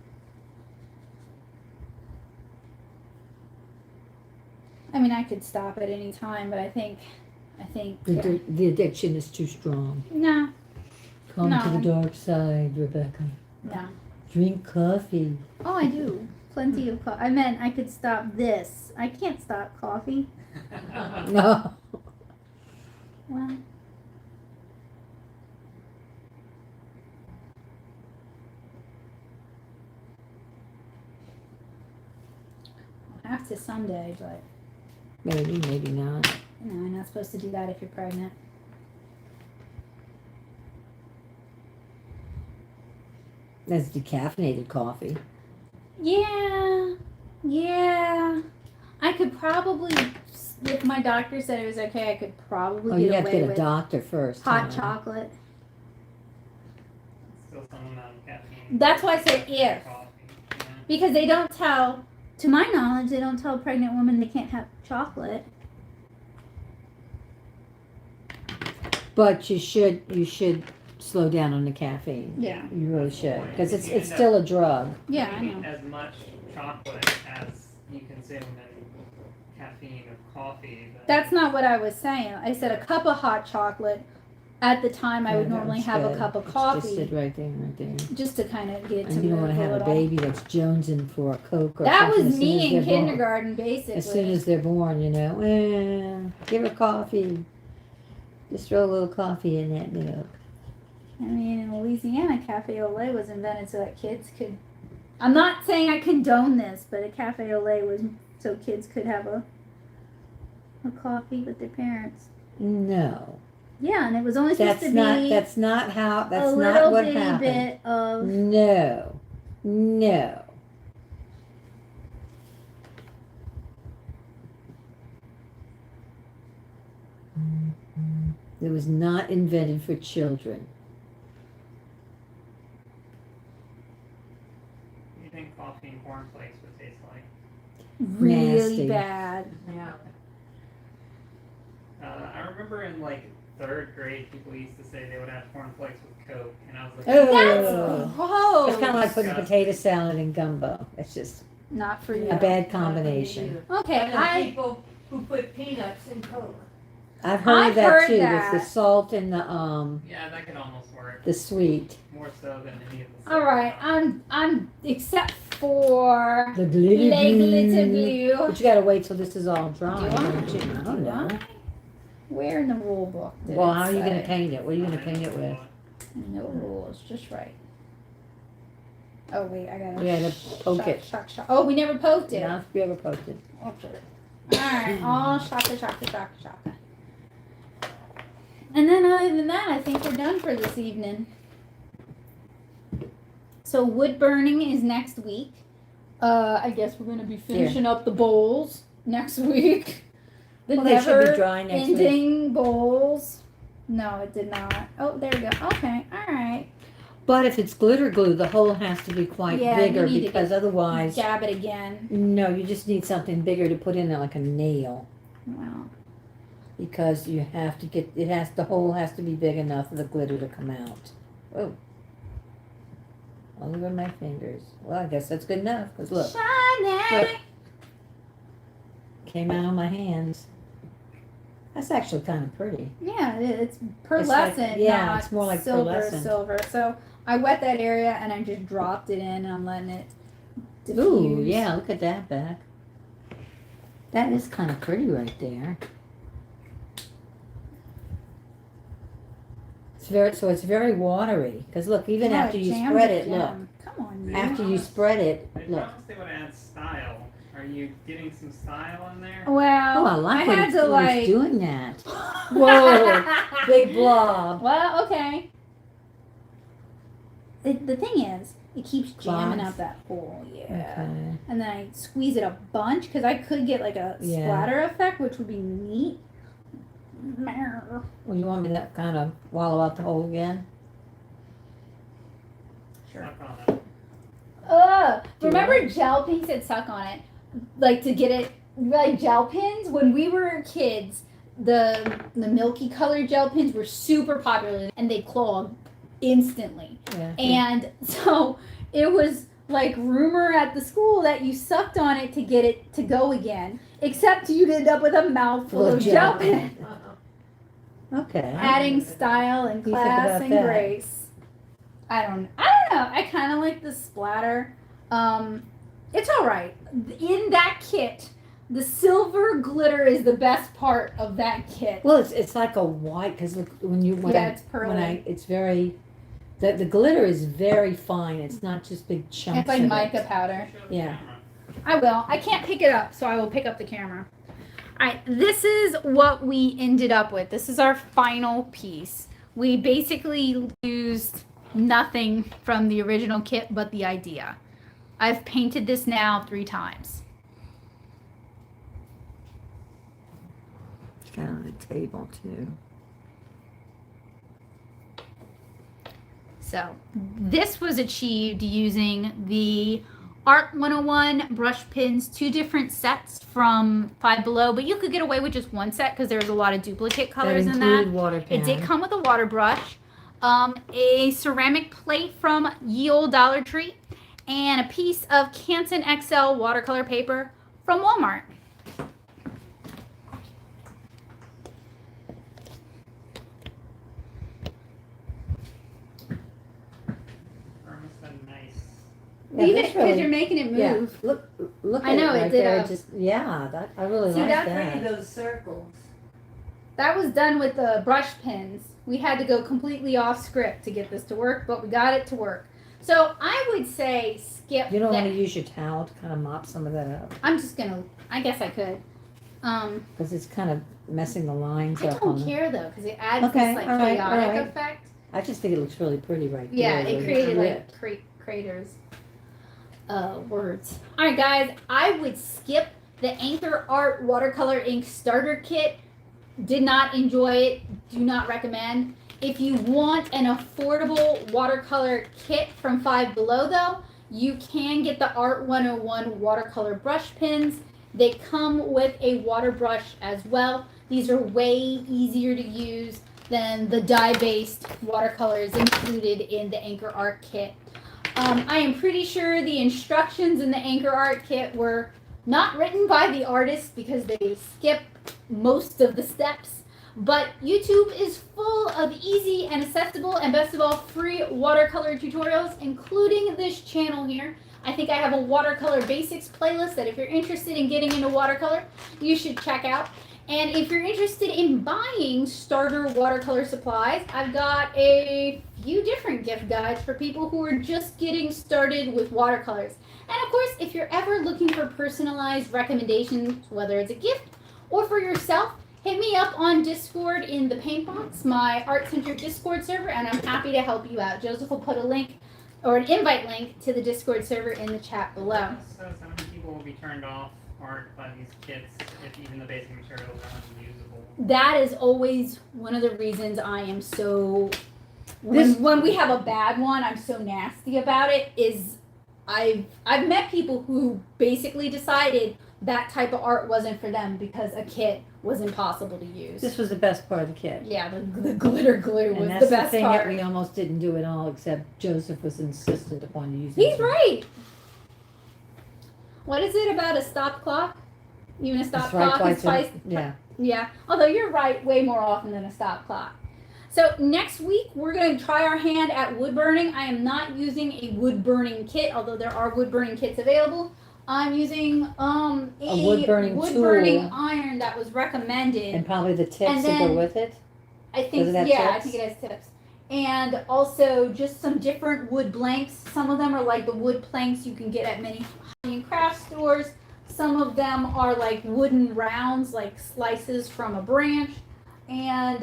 I mean, I could stop at any time, but I think, The addiction is too strong. no, Come to the No. dark side, Rebecca. no. Drink coffee. Oh, I do plenty of coffee. I meant I could stop this. I can't stop coffee. No. Well, I'll have to someday, but Maybe, maybe not. no, I'm not supposed to do that if you're pregnant. That's decaffeinated coffee. Yeah. I could probably, if my doctor said it was okay, I could probably Oh, you get have to away get a with doctor first. hot huh? chocolate. Still some amount of caffeine. That's why I said if. Coffee. Yeah. Because they don't tell, to my knowledge, they don't tell pregnant women they can't have chocolate. But you should slow down on the caffeine. Yeah. You really should, because it's You end up still a drug. Yeah, I eating know. as much chocolate as you consume in caffeine of coffee. But That's not what I was saying. I said a cup of hot chocolate. At the time, I would Yeah, that normally was have a good. cup of Just coffee sit right there, right there. just to kind of get it to And you don't move want to a have a little. baby that's jonesing for a Coke or That something was as soon as me in they're born. kindergarten, basically. As soon as they're born, you know, give her coffee. Just throw a little coffee in that milk. I mean, in Louisiana, cafe au lait was invented so that kids could. I'm not saying I condone this, but a cafe au lait was so kids could have a coffee with their parents. No, Yeah, and it was only supposed to be that's not how. a That's little not what bitty happened. bit of. No, no. It was not invented for children. what do you think coffee and cornflakes would taste like? Really Nasty. bad. Yeah. I remember in like 3rd grade, people used to say they would have cornflakes with Coke, and I was like, That's Oh. gross. It's kind of like putting Disgusting. potato salad in gumbo. It's just Not for you. a bad combination. Okay, And the I people who put peanuts in Coke. I've heard I've of that heard too, that. with the salt and yeah, that could almost work. the sweet. More so than any of the all right. I'm except for The glitter glitter glue. glue. But you gotta wait till this is all dry, Do I? don't you? I don't know. Where in the rule book? Did Well, it how are you gonna say? paint it? What are you gonna paint it with? No rules, just right. Oh wait, I gotta. We had to poke shock, it. Shock, shock. Oh, we never poked it. Now, if you ever poked it. Okay. All right, all shaka, shaka, shaka, shaka. And then other than that, I think we're done for this evening. So wood burning is next week. I guess we're gonna be finishing up the bowls next week. The Well, they should never be dry next week. ending bowls. No, it did not. Oh, there we go. Okay, all right. But if it's glitter glue, the hole has to be quite Yeah, you bigger need to because otherwise, Dab it again. no, you just need something bigger to put in there like a nail. Wow. Because you have to get, the hole has to be big enough for the glitter to come out. Oh. All over my fingers. Well, I guess that's good enough, because look, Shiny. Look. Came out on my hands. That's actually kind of pretty. Yeah, it's It's like- pearlescent. yeah, not it's more like silver, pearlescent. silver. So I wet that area and I just dropped it in and I'm letting it diffuse. Ooh, yeah, look at that back. That is kind of pretty right there. It's very watery. Because look, even Yeah, after you jammed spread it, look. down. Come on, you. After you spread it, They look. promised they would add style. Are you getting some style in there? Well, Oh, I like I when had it's, to when it's like. doing that. Whoa, big blob. Well, okay. The thing is, it keeps jamming Clogs. up that hole. Yeah. Okay. And then I squeeze it a bunch because I could get like a Yeah. splatter effect, which would be neat. Well, you want me to kind of wallow out the hole again? Sure. Suck on it. Remember gel pins that suck on it? Like to get it, like gel pins? When we were kids, the milky colored gel pins were super popular and they clogged instantly. Yeah. And so it was like rumor at the school that you sucked on it to get it to go again. Except you'd end up with a mouthful Full of of gel gel. pins. Okay. Adding style and You think class about and that? grace. I don't know. I kind of like the splatter. It's all right. In that kit, the silver glitter is the best part of that kit. Well, it's like a white because when It's pearly. it's very the glitter is very fine. It's not just big chunks. It's like of it. mica powder. Show the Yeah. camera. I will. I can't pick it up, so I will pick up the camera. All right, this is what we ended up with. This is our final piece. We basically used nothing from the original kit but the idea. I've painted this now 3 times. It's kind of on the table too. So this was achieved using the Art 101 brush pins, 2 different sets from Five Below, but you could get away with just 1 set because there's a lot of duplicate colors that in that. included water It did pan. come with a water brush, a ceramic plate from Ye Olde Dollar Tree, and a piece of Canson XL watercolor paper from Walmart. nice. Yeah, Leave it that's because really- you're making it yeah. move. Look I at know, it it right did there. a- Just I really See, like that's Pretty, that. those circles. That was done with the brush pens. We had to go completely off script to get this to work, but we got it to work. So I would say skip You don't that. want to use your towel to kind of mop some of that up I'm just gonna. I guess I could. because it's kind of messing the lines I up on don't the. care though, because it adds Okay, this like all right, chaotic all right. effect. I just think it looks really pretty right Yeah, there. it with created the like craters. Words. All right, guys. I would skip the AnkarArts Watercolor Ink Starter Kit. Did not enjoy it. Do not recommend. If you want an affordable watercolor kit from Five Below, though, you can get the Art 101 watercolor brush pens. They come with a water brush as well. These are way easier to use than the dye-based watercolors included in the AnkarArts kit. I am pretty sure the instructions in the AnkarArts kit were not written by the artist because they skip most of the steps. But YouTube is full of easy and accessible and best of all free watercolor tutorials, including this channel here. I think I have a watercolor basics playlist that if you're interested in getting into watercolor, you should check out. And if you're interested in buying starter watercolor supplies, I've got a few different gift guides for people who are just getting started with watercolors. And of course, if you're ever looking for personalized recommendations, whether it's a gift or for yourself, hit me up on Discord in the paint box, my Art Center Discord server, and I'm happy to help you out. Joseph will put a link or an invite link to the Discord server in the chat below. So many people will be turned off art by these kits if even the basic materials are unusable. That is always one of the reasons I am so when we have a bad one, I'm so nasty about it. Is I've met people who basically decided that type of art wasn't for them because a kit was impossible to use. This was the best part of the kit. Yeah, the glitter glue was And that's the best thing part. that we almost didn't do at all, except Joseph was insistent upon using He's it. right. What is it about a stop clock? Even a stop It's right clock is twice twice. yeah. Yeah, although you're right way more often than a stop clock. So next week we're going to try our hand at wood burning. I am not using a wood burning kit, although there are wood burning kits available. I'm using a wood burning tool. iron that was recommended. And probably the tips And that go then- with it. I think Does it have yeah, I tips? think it has tips. And also just some different wood blanks. Some of them are like the wood planks you can get at many hobby and craft stores. Some of them are like wooden rounds, like slices from a branch. And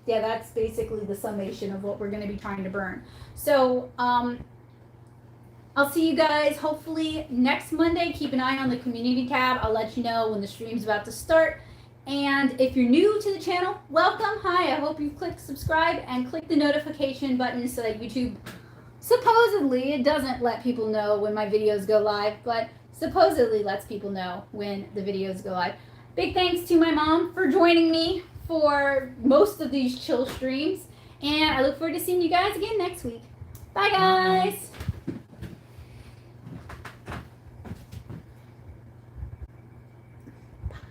yeah, that's basically the summation of what we're going to be trying to burn. So I'll see you guys hopefully next Monday. Keep an eye on the community tab. I'll let you know when the stream's about to start. And if you're new to the channel, welcome. Hi, I hope you click subscribe and click the notification button so that YouTube, supposedly, it doesn't let people know when my videos go live, but supposedly lets people know when the videos go live. Big thanks to my mom for joining me for most of these chill streams. And I look forward to seeing you guys again next week. Bye, guys.